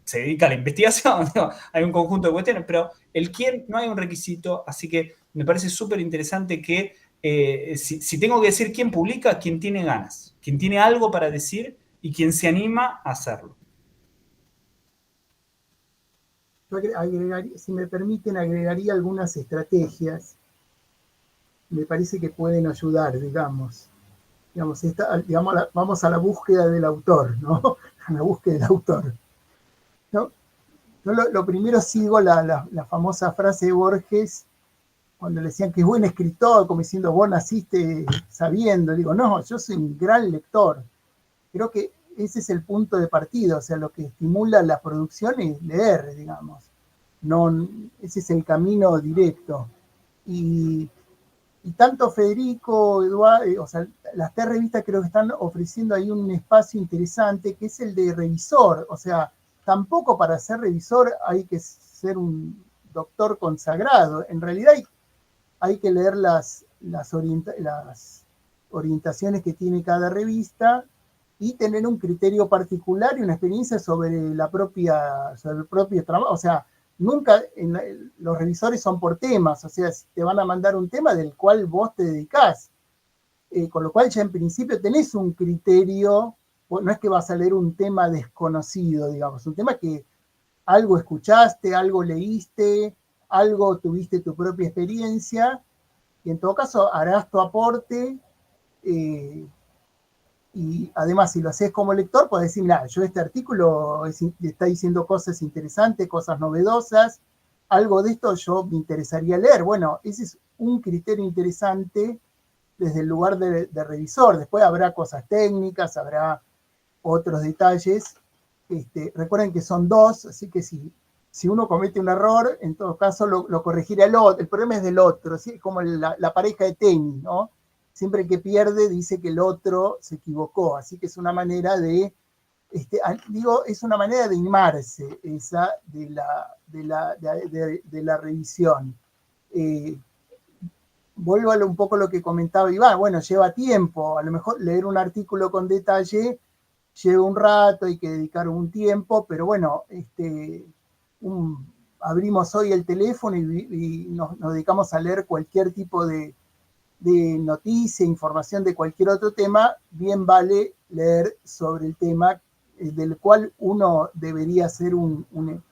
se dedica a la investigación, ¿no? Hay un conjunto de cuestiones, pero el quién no hay un requisito, así que me parece súper interesante que si tengo que decir quién publica, quien tiene ganas, quien tiene algo para decir y quien se anima a hacerlo. si me permiten, agregaría algunas estrategias. Me parece que pueden ayudar, digamos. Vamos a la búsqueda del autor, ¿no? A la búsqueda del autor. ¿No? Yo lo primero sigo la famosa frase de Borges, cuando le decían que es buen escritor, como diciendo, vos naciste sabiendo. Digo, no, yo soy un gran lector. Creo que ese es el punto de partida, o sea, lo que estimula la producción es leer, digamos. No, ese es el camino directo. Y tanto Federico, Eduardo, o sea, las 3 revistas creo que están ofreciendo ahí un espacio interesante, que es el de revisor. O sea, tampoco para ser revisor hay que ser un doctor consagrado. En realidad hay que leer las orientaciones que tiene cada revista y tener un criterio particular y una experiencia sobre el propio trabajo. O sea, nunca los revisores son por temas, o sea, te van a mandar un tema del cual vos te dedicás. Con lo cual ya en principio tenés un criterio, no es que vas a leer un tema desconocido, digamos, un tema que algo escuchaste, algo leíste, algo tuviste tu propia experiencia, y en todo caso harás tu aporte, y además si lo haces como lector, podés decir, mira, yo este artículo está diciendo cosas interesantes, cosas novedosas, algo de esto yo me interesaría leer. Bueno, ese es un criterio interesante desde el lugar de revisor. Después habrá cosas técnicas, habrá otros detalles. Recuerden que son 2, así que si uno comete un error, en todo caso lo corregirá el otro. El problema es del otro, ¿sí? Como la pareja de tenis, ¿no? Siempre que pierde dice que el otro se equivocó, así que es una manera de, es una manera de animarse esa de la revisión. Vuelvo a un poco lo que comentaba Iván, bueno, lleva tiempo, a lo mejor leer un artículo con detalle lleva un rato, hay que dedicar un tiempo, pero bueno, abrimos hoy el teléfono y nos dedicamos a leer cualquier tipo de noticia, información de cualquier otro tema, bien vale leer sobre el tema del cual uno debería ser una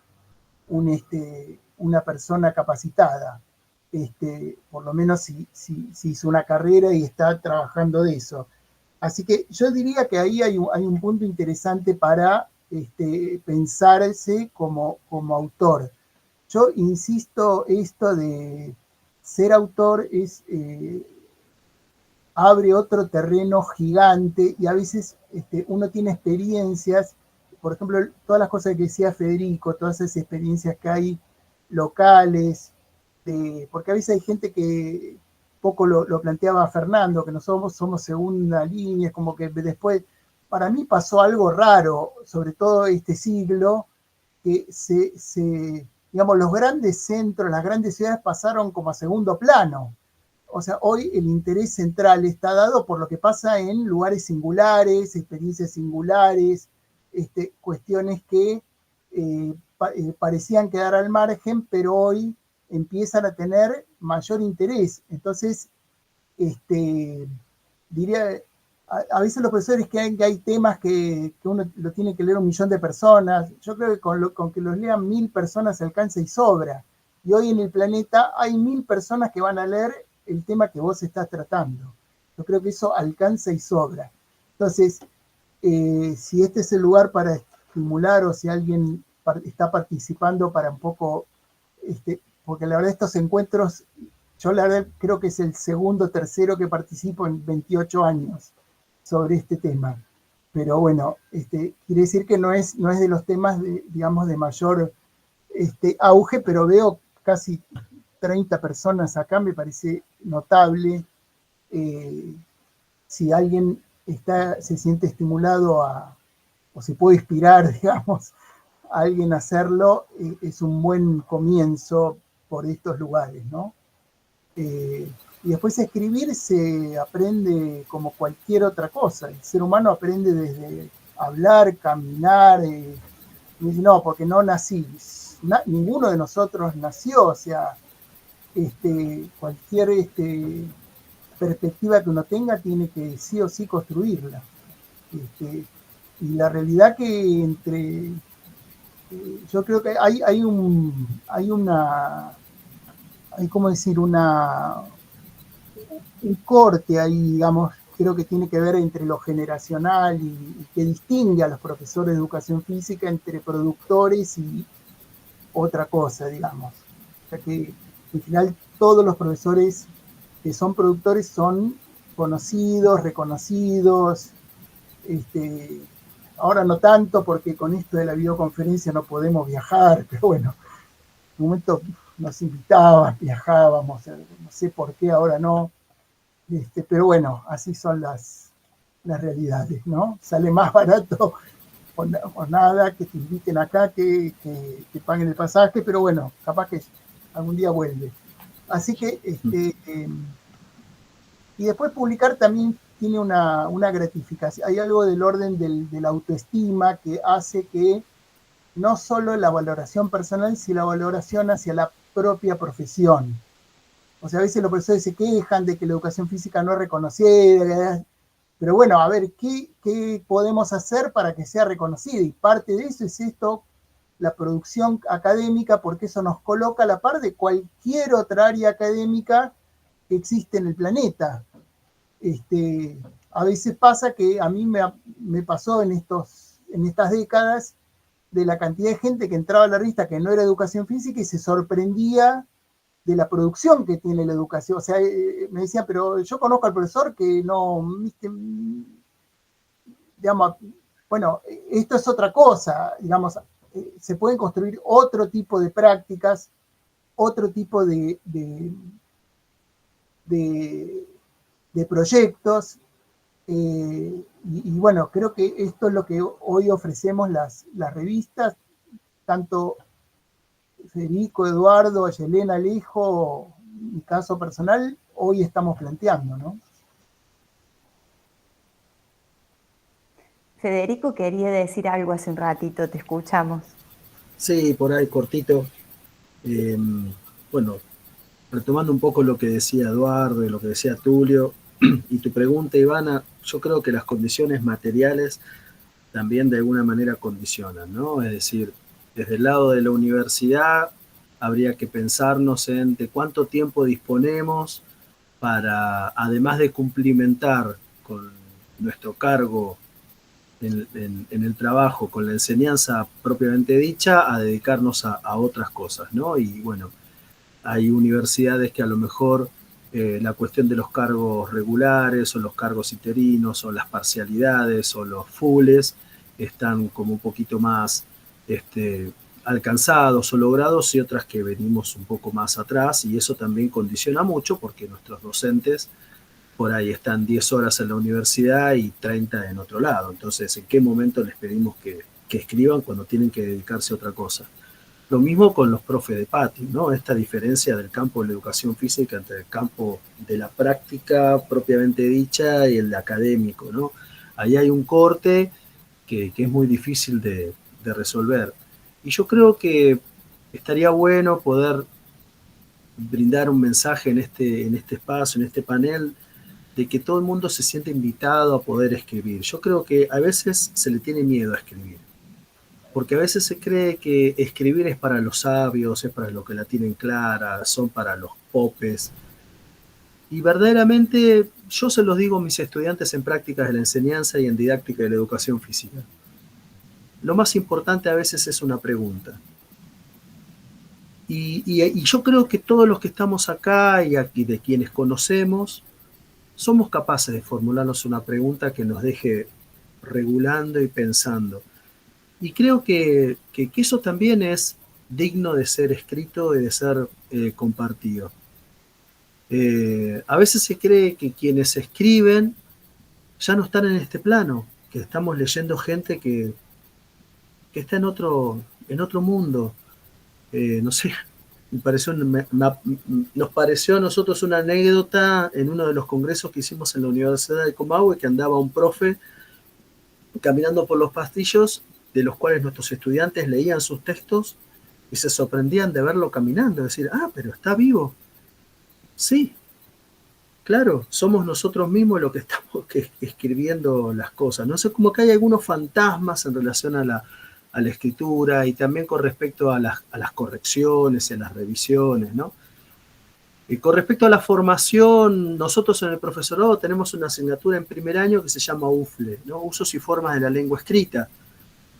persona capacitada. Por lo menos si hizo una carrera y está trabajando de eso. Así que yo diría que ahí hay un punto interesante para pensarse como autor. Yo insisto, esto de ser autor abre otro terreno gigante y a veces uno tiene experiencias, por ejemplo, todas las cosas que decía Federico, todas esas experiencias que hay locales, porque a veces hay gente que, poco lo planteaba Fernando, que nosotros somos segunda línea, es como que después, para mí pasó algo raro, sobre todo este siglo, que digamos, los grandes centros, las grandes ciudades pasaron como a segundo plano. O sea, hoy el interés central está dado por lo que pasa en lugares singulares, experiencias singulares, cuestiones que parecían quedar al margen, pero hoy empiezan a tener mayor interés. Entonces, diría, a veces los profesores que hay temas que uno lo tiene que leer 1 millón de personas. Yo creo que con que los lean 1000 personas alcanza y sobra. Y hoy en el planeta hay 1000 personas que van a leer el tema que vos estás tratando. Yo creo que eso alcanza y sobra. Entonces, si este es el lugar para estimular o si alguien está participando para un poco, porque la verdad estos encuentros, yo la verdad creo que es el segundo, tercero que participo en 28 años sobre este tema. Pero bueno, quiere decir que no es de los temas, digamos, de mayor auge, pero veo casi 30 personas acá, me parece notable. Si alguien se siente estimulado o se puede inspirar, digamos, a alguien a hacerlo, es un buen comienzo por estos lugares, ¿no? Y después escribir se aprende como cualquier otra cosa. El ser humano aprende desde hablar, caminar, y dice, no, porque no nací. Ninguno de nosotros nació, o sea, cualquier perspectiva que uno tenga tiene que sí o sí construirla. Y la realidad que entre yo creo que hay como decir, un corte ahí, digamos, creo que tiene que ver entre lo generacional y que distingue a los profesores de educación física entre productores y otra cosa, digamos. O sea que al final todos los profesores que son productores son conocidos, reconocidos. Ahora no tanto porque con esto de la videoconferencia no podemos viajar, pero bueno, en un momento nos invitaban, viajábamos, no sé por qué ahora no. Pero bueno, así son las realidades, ¿no? Sale más barato o nada que te inviten acá que paguen el pasaje, pero bueno, capaz que algún día vuelve. Así que, y después publicar también tiene una gratificación. Hay algo del orden de la autoestima que hace que no solo la valoración personal, sino la valoración hacia la propia profesión. O sea, a veces los profesores se quejan de que la educación física no es reconocida, pero bueno, a ver, ¿qué podemos hacer para que sea reconocida? Y parte de eso es esto, la producción académica, porque eso nos coloca a la par de cualquier otra área académica que existe en el planeta. A veces pasa que a mí me pasó en estas décadas de la cantidad de gente que entraba a la revista que no era educación física y se sorprendía de la producción que tiene la educación. O sea, me decían, pero yo conozco al profesor que no, digamos, bueno, esto es otra cosa, digamos, se pueden construir otro tipo de prácticas, otro tipo de proyectos, y bueno, creo que esto es lo que hoy ofrecemos las revistas, tanto Federico, Eduardo, Yelena, Alejo, mi caso personal, hoy estamos planteando, ¿no? Federico quería decir algo hace un ratito, te escuchamos. Sí, por ahí cortito. Bueno, retomando un poco lo que decía Eduardo y lo que decía Tulio, y tu pregunta, Ivana, yo creo que las condiciones materiales también de alguna manera condicionan, ¿no? Es decir, desde el lado de la universidad habría que pensarnos en de cuánto tiempo disponemos para, además de cumplimentar con nuestro cargo en el trabajo, con la enseñanza propiamente dicha, a dedicarnos a otras cosas, ¿no? Y bueno, hay universidades que a lo mejor la cuestión de los cargos regulares o los cargos interinos o las parcialidades o los fulls están como un poquito más alcanzados o logrados, y otras que venimos un poco más atrás, y eso también condiciona mucho porque nuestros docentes por ahí están 10 horas en la universidad y 30 en otro lado. Entonces, ¿en qué momento les pedimos que escriban cuando tienen que dedicarse a otra cosa? Lo mismo con los profes de patio, ¿no? Esta diferencia del campo de la educación física entre el campo de la práctica propiamente dicha y el académico, ¿no? Ahí hay un corte que es muy difícil de resolver. Y yo creo que estaría bueno poder brindar un mensaje en este espacio, en este panel, de que todo el mundo se siente invitado a poder escribir. Yo creo que a veces se le tiene miedo a escribir, porque a veces se cree que escribir es para los sabios, es para los que la tienen clara, son para los popes. Y verdaderamente yo se los digo a mis estudiantes en prácticas de la enseñanza y en didáctica de la educación física. Lo más importante a veces es una pregunta. Y yo creo que todos los que estamos acá y de quienes conocemos, somos capaces de formularnos una pregunta que nos deje regulando y pensando. Y creo que eso también es digno de ser escrito y de ser compartido. A veces se cree que quienes escriben ya no están en este plano, que estamos leyendo gente que está en otro mundo. No sé, nos pareció a nosotros una anécdota en uno de los congresos que hicimos en la Universidad de Comahue, que andaba un profe caminando por los pasillos, de los cuales nuestros estudiantes leían sus textos y se sorprendían de verlo caminando, decir, pero está vivo. Sí, claro, somos nosotros mismos los que estamos escribiendo las cosas. No sé, como que hay algunos fantasmas en relación a a la escritura y también con respecto a las correcciones y a las revisiones, ¿no? Y con respecto a la formación, nosotros en el profesorado tenemos una asignatura en primer año que se llama UFLE, ¿no? Usos y formas de la lengua escrita,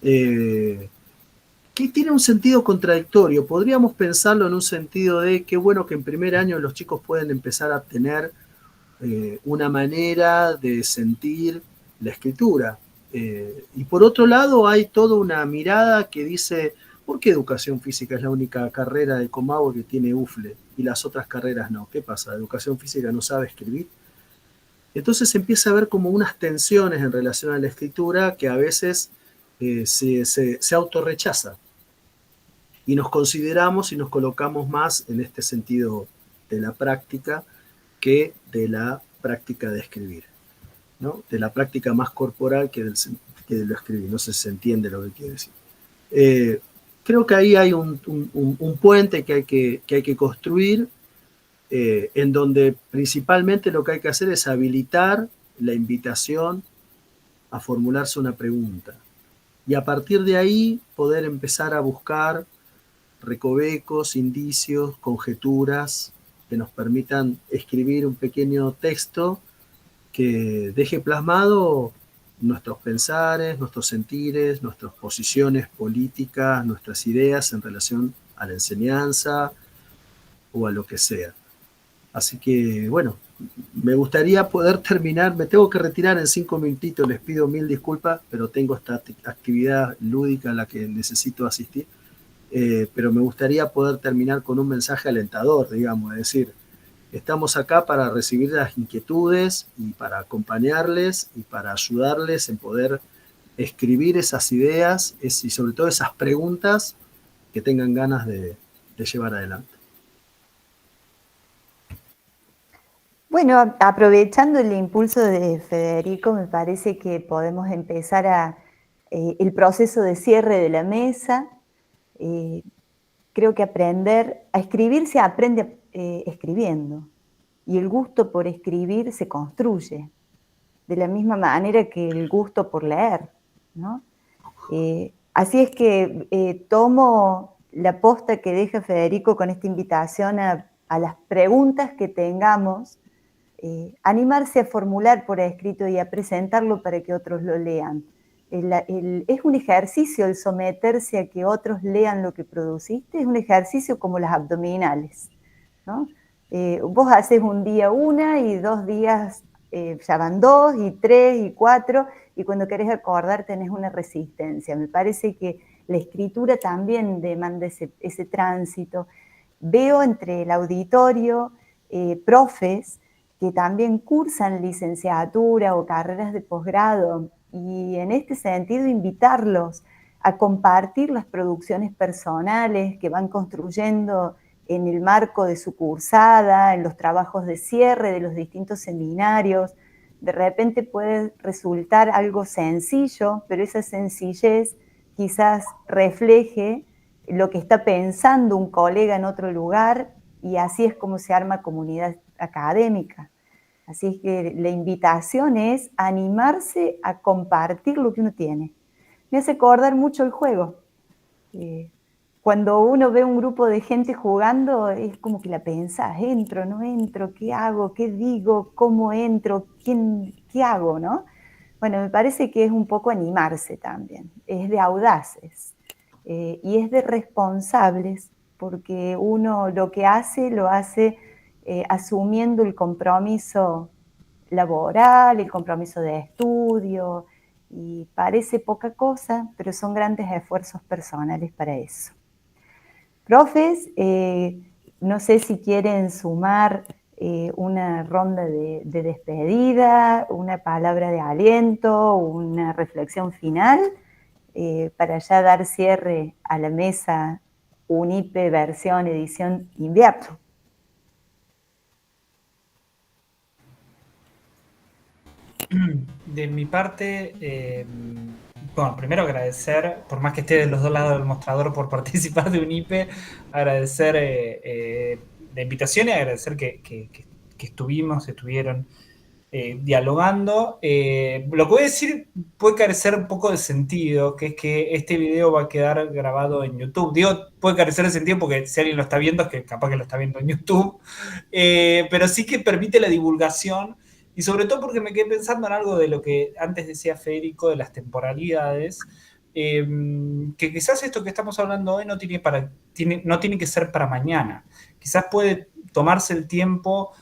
que tiene un sentido contradictorio. Podríamos pensarlo en un sentido de qué bueno que en primer año los chicos pueden empezar a tener una manera de sentir la escritura. Y por otro lado hay toda una mirada que dice, ¿por qué educación física es la única carrera de Comahue que tiene UFLE y las otras carreras no? ¿Qué pasa? ¿Educación física no sabe escribir? Entonces empieza a haber como unas tensiones en relación a la escritura que a veces se autorrechaza. Y nos consideramos y nos colocamos más en este sentido de la práctica que de la práctica de escribir, ¿no? De la práctica más corporal que de lo escribir. No sé si se entiende lo que quiero decir. Creo que ahí hay un puente que hay que construir, en donde principalmente lo que hay que hacer es habilitar la invitación a formularse una pregunta. Y a partir de ahí poder empezar a buscar recovecos, indicios, conjeturas que nos permitan escribir un pequeño texto que deje plasmado nuestros pensares, nuestros sentires, nuestras posiciones políticas, nuestras ideas en relación a la enseñanza o a lo que sea. Así que, bueno, me gustaría poder terminar, me tengo que retirar en 5 minutitos, les pido 1000 disculpas, pero tengo esta actividad lúdica a la que necesito asistir. Pero me gustaría poder terminar con un mensaje alentador, digamos, es decir, estamos acá para recibir las inquietudes y para acompañarles y para ayudarles en poder escribir esas ideas y sobre todo esas preguntas que tengan ganas de llevar adelante. Bueno, aprovechando el impulso de Federico, me parece que podemos empezar el proceso de cierre de la mesa. Creo que aprender a escribir se aprende escribiendo, y el gusto por escribir se construye, de la misma manera que el gusto por leer, ¿no? Así es que tomo la posta que deja Federico con esta invitación a las preguntas que tengamos, animarse a formular por escrito y a presentarlo para que otros lo lean. Es un ejercicio el someterse a que otros lean lo que produciste, es un ejercicio como las abdominales, ¿no? Vos haces un día una y 2 días ya van 2 y 3 y 4 y cuando querés acordar tenés una resistencia. Me parece que la escritura también demanda ese tránsito. Veo entre el auditorio profes que también cursan licenciatura o carreras de posgrado, y en este sentido invitarlos a compartir las producciones personales que van construyendo en el marco de su cursada, en los trabajos de cierre de los distintos seminarios. De repente puede resultar algo sencillo, pero esa sencillez quizás refleje lo que está pensando un colega en otro lugar, y así es como se arma comunidad académica. Así es que la invitación es animarse a compartir lo que uno tiene. Me hace acordar mucho el juego. Cuando uno ve un grupo de gente jugando, es como que la pensás, entro, no entro, ¿qué hago? ¿Qué digo? ¿Cómo entro? ¿Qué hago? ¿No? Bueno, me parece que es un poco animarse también. Es de audaces y es de responsables, porque uno lo que hace, lo hace asumiendo el compromiso laboral, el compromiso de estudio, y parece poca cosa, pero son grandes esfuerzos personales para eso. Profes, no sé si quieren sumar una ronda de despedida, una palabra de aliento, una reflexión final, para ya dar cierre a la mesa UNIPE versión edición invierno. De mi parte, bueno, primero agradecer, por más que esté de los dos lados del mostrador por participar de UNIPE, agradecer la invitación y agradecer que estuvieron dialogando. Lo que voy a decir puede carecer un poco de sentido, que es que este video va a quedar grabado en YouTube. Digo, puede carecer de sentido porque si alguien lo está viendo, es que capaz que lo está viendo en YouTube, pero sí que permite la divulgación, y sobre todo porque me quedé pensando en algo de lo que antes decía Federico, de las temporalidades, que quizás esto que estamos hablando hoy no tiene que ser para mañana. Quizás puede tomarse el tiempo,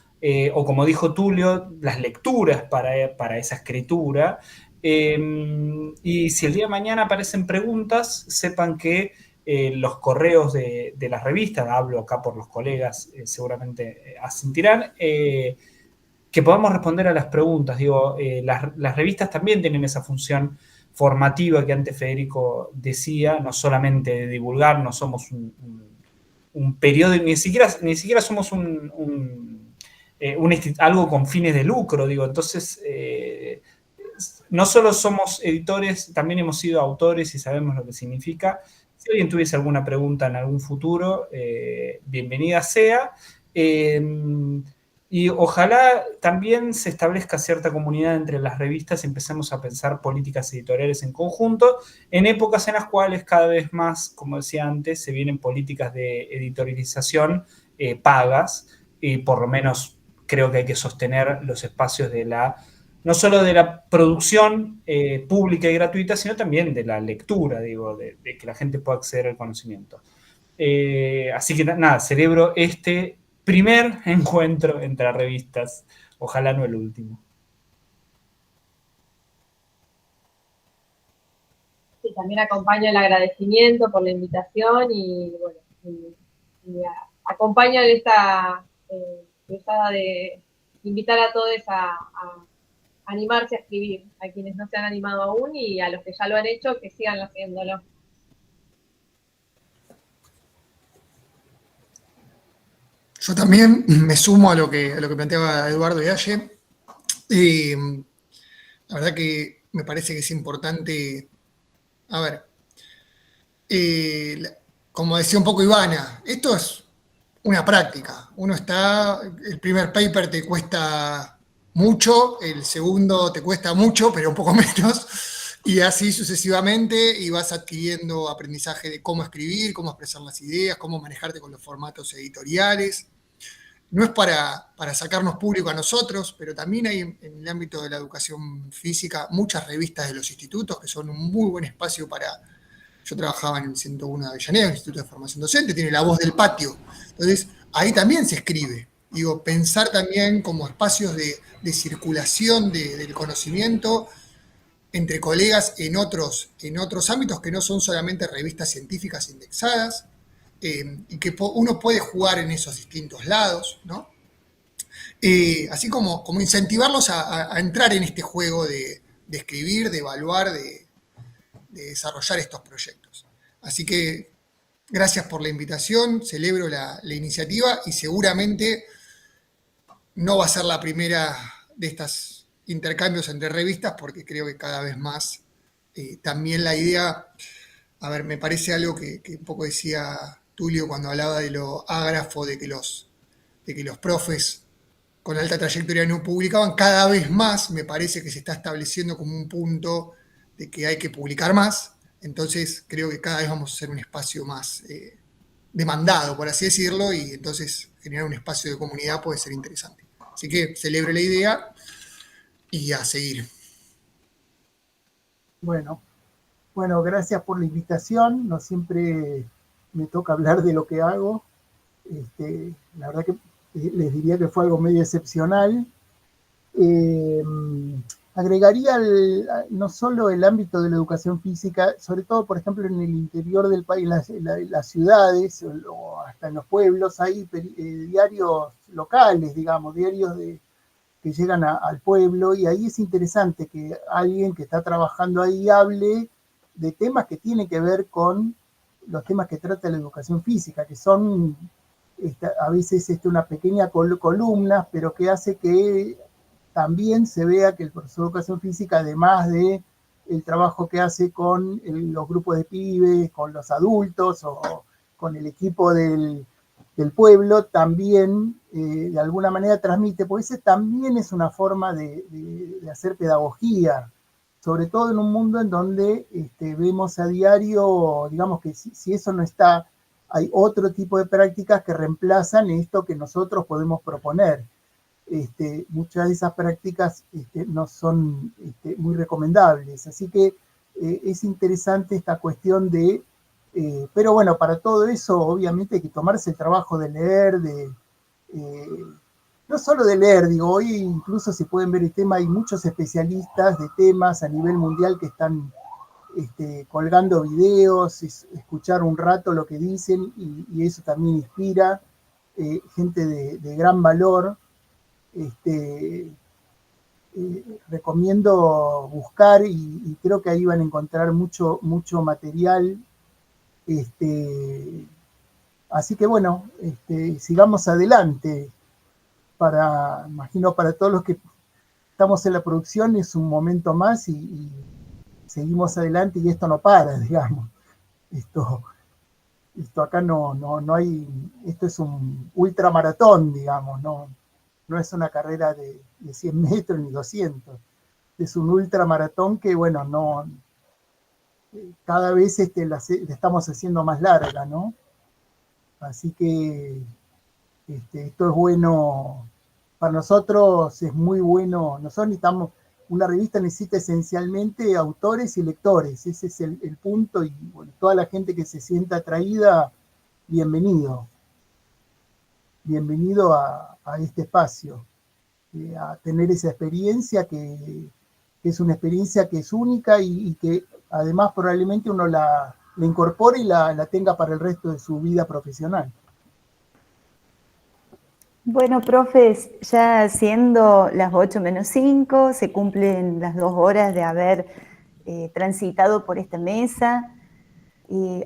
o como dijo Tulio, las lecturas para esa escritura. Y si el día de mañana aparecen preguntas, sepan que los correos de las revistas, hablo acá por los colegas, seguramente asentirán, que podamos responder a las preguntas. Digo, las revistas también tienen esa función formativa que antes Federico decía, no solamente de divulgar, no somos un periódico, ni siquiera somos algo con fines de lucro, digo. Entonces, no solo somos editores, también hemos sido autores y sabemos lo que significa. Si alguien tuviese alguna pregunta en algún futuro, bienvenida sea. Y ojalá también se establezca cierta comunidad entre las revistas y empecemos a pensar políticas editoriales en conjunto, en épocas en las cuales cada vez más, como decía antes, se vienen políticas de editorialización pagas, y por lo menos creo que hay que sostener los espacios no solo de la producción pública y gratuita, sino también de la lectura, digo, de que la gente pueda acceder al conocimiento. Así que nada, celebro este primer encuentro entre revistas, ojalá no el último. Sí, también acompaño el agradecimiento por la invitación y bueno, acompaño en esta cruzada de invitar a todos a animarse a escribir, a quienes no se han animado aún y a los que ya lo han hecho, que sigan haciéndolo. Yo también me sumo a lo que planteaba Eduardo y Aye. La verdad que me parece que es importante, a ver, como decía un poco Ivana, esto es una práctica. El primer paper te cuesta mucho, el segundo te cuesta mucho, pero un poco menos, y así sucesivamente, y vas adquiriendo aprendizaje de cómo escribir, cómo expresar las ideas, cómo manejarte con los formatos editoriales. No es para sacarnos público a nosotros, pero también hay en el ámbito de la educación física muchas revistas de los institutos que son un muy buen espacio para... Yo trabajaba en el 101 de Avellaneda, el Instituto de Formación Docente, tiene La Voz del Patio. Entonces, ahí también se escribe. Digo, pensar también como espacios de circulación del conocimiento entre colegas en otros ámbitos que no son solamente revistas científicas indexadas, y que uno puede jugar en esos distintos lados, ¿no? Así como incentivarlos a entrar en este juego de escribir, de evaluar, de desarrollar estos proyectos. Así que gracias por la invitación, celebro la iniciativa y seguramente no va a ser la primera de estos intercambios entre revistas porque creo que cada vez más también la idea, a ver, me parece algo que un poco decía Tulio cuando hablaba de lo ágrafo de que los profes con alta trayectoria no publicaban, cada vez más me parece que se está estableciendo como un punto de que hay que publicar más, entonces creo que cada vez vamos a ser un espacio más demandado, por así decirlo, y entonces generar un espacio de comunidad puede ser interesante. Así que celebro la idea y a seguir. Bueno, gracias por la invitación, no siempre me toca hablar de lo que hago, la verdad que les diría que fue algo medio excepcional. Agregaría no solo el ámbito de la educación física, sobre todo, por ejemplo, en el interior del país, en las ciudades o hasta en los pueblos, hay diarios locales, digamos, diarios que llegan al pueblo, y ahí es interesante que alguien que está trabajando ahí hable de temas que tienen que ver con los temas que trata la educación física, que son a veces una pequeña columna, pero que hace que también se vea que el profesor de educación física, además de el trabajo que hace con los grupos de pibes, con los adultos o con el equipo del del pueblo, también de alguna manera transmite, porque ese también es una forma de hacer pedagogía, sobre todo en un mundo en donde vemos a diario, digamos que si eso no está, hay otro tipo de prácticas que reemplazan esto que nosotros podemos proponer. Muchas de esas prácticas no son muy recomendables, así que es interesante esta cuestión de, pero bueno, para todo eso obviamente hay que tomarse el trabajo de leer, no solo de leer, digo, hoy incluso se pueden ver el tema, hay muchos especialistas de temas a nivel mundial que están colgando videos, escuchar un rato lo que dicen y eso también inspira, gente de gran valor. Recomiendo buscar y creo que ahí van a encontrar mucho material. Así que bueno, sigamos adelante. Imagino para todos los que estamos en la producción es un momento más y seguimos adelante y esto no para, digamos. Esto acá no hay, esto es un ultramaratón, digamos, no es una carrera de 100 metros ni 200, es un ultramaratón que, bueno, cada vez la estamos haciendo más larga, ¿no? Así que esto es bueno, para nosotros es muy bueno, nosotros necesitamos, una revista necesita esencialmente autores y lectores, ese es el punto, y bueno, toda la gente que se sienta atraída, bienvenido a este espacio, a tener esa experiencia que es una experiencia que es única y que además probablemente uno la incorpore y la tenga para el resto de su vida profesional. Bueno, profes, ya siendo las 8:05, se cumplen las 2 horas de haber transitado por esta mesa.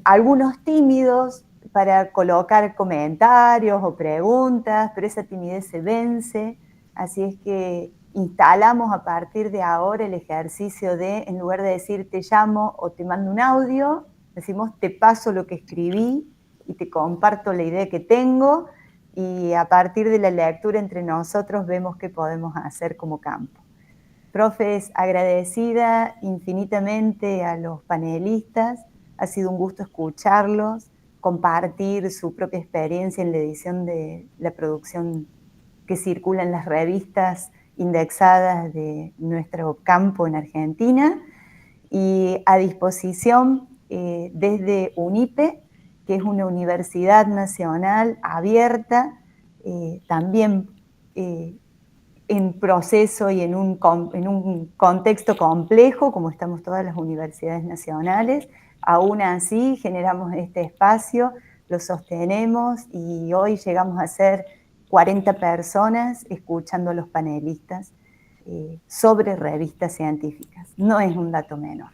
Algunos tímidos para colocar comentarios o preguntas, pero esa timidez se vence, así es que instalamos a partir de ahora el ejercicio de, en lugar de decir te llamo o te mando un audio, decimos te paso lo que escribí y te comparto la idea que tengo, y a partir de la lectura entre nosotros vemos qué podemos hacer como campo. Profes, agradecida infinitamente a los panelistas, ha sido un gusto escucharlos, compartir su propia experiencia en la edición de la producción que circula en las revistas indexadas de nuestro campo en Argentina, y a disposición desde UNIPE, que es una universidad nacional abierta, también en proceso y en un contexto complejo, como estamos todas las universidades nacionales. Aún así generamos este espacio, lo sostenemos y hoy llegamos a ser 40 personas escuchando a los panelistas sobre revistas científicas. No es un dato menor.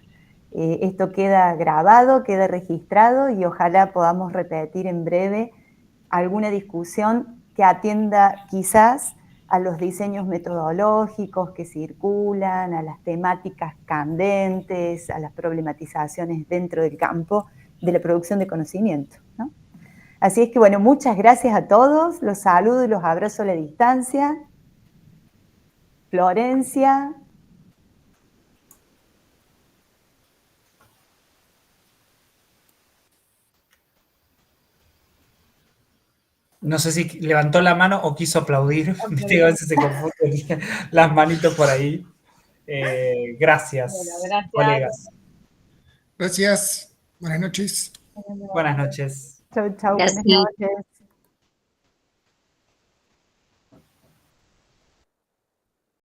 Esto queda grabado, queda registrado y ojalá podamos repetir en breve alguna discusión que atienda quizás a los diseños metodológicos que circulan, a las temáticas candentes, a las problematizaciones dentro del campo de la producción de conocimiento, ¿no? Así es que, bueno, muchas gracias a todos, los saludo y los abrazo a la distancia. Florencia. No sé si levantó la mano o quiso aplaudir. Viste, a veces se confunden las manitos por ahí. Gracias, bueno, gracias, colegas. Gracias. Buenas noches. Buenas noches. Chau, chau, buenas noches.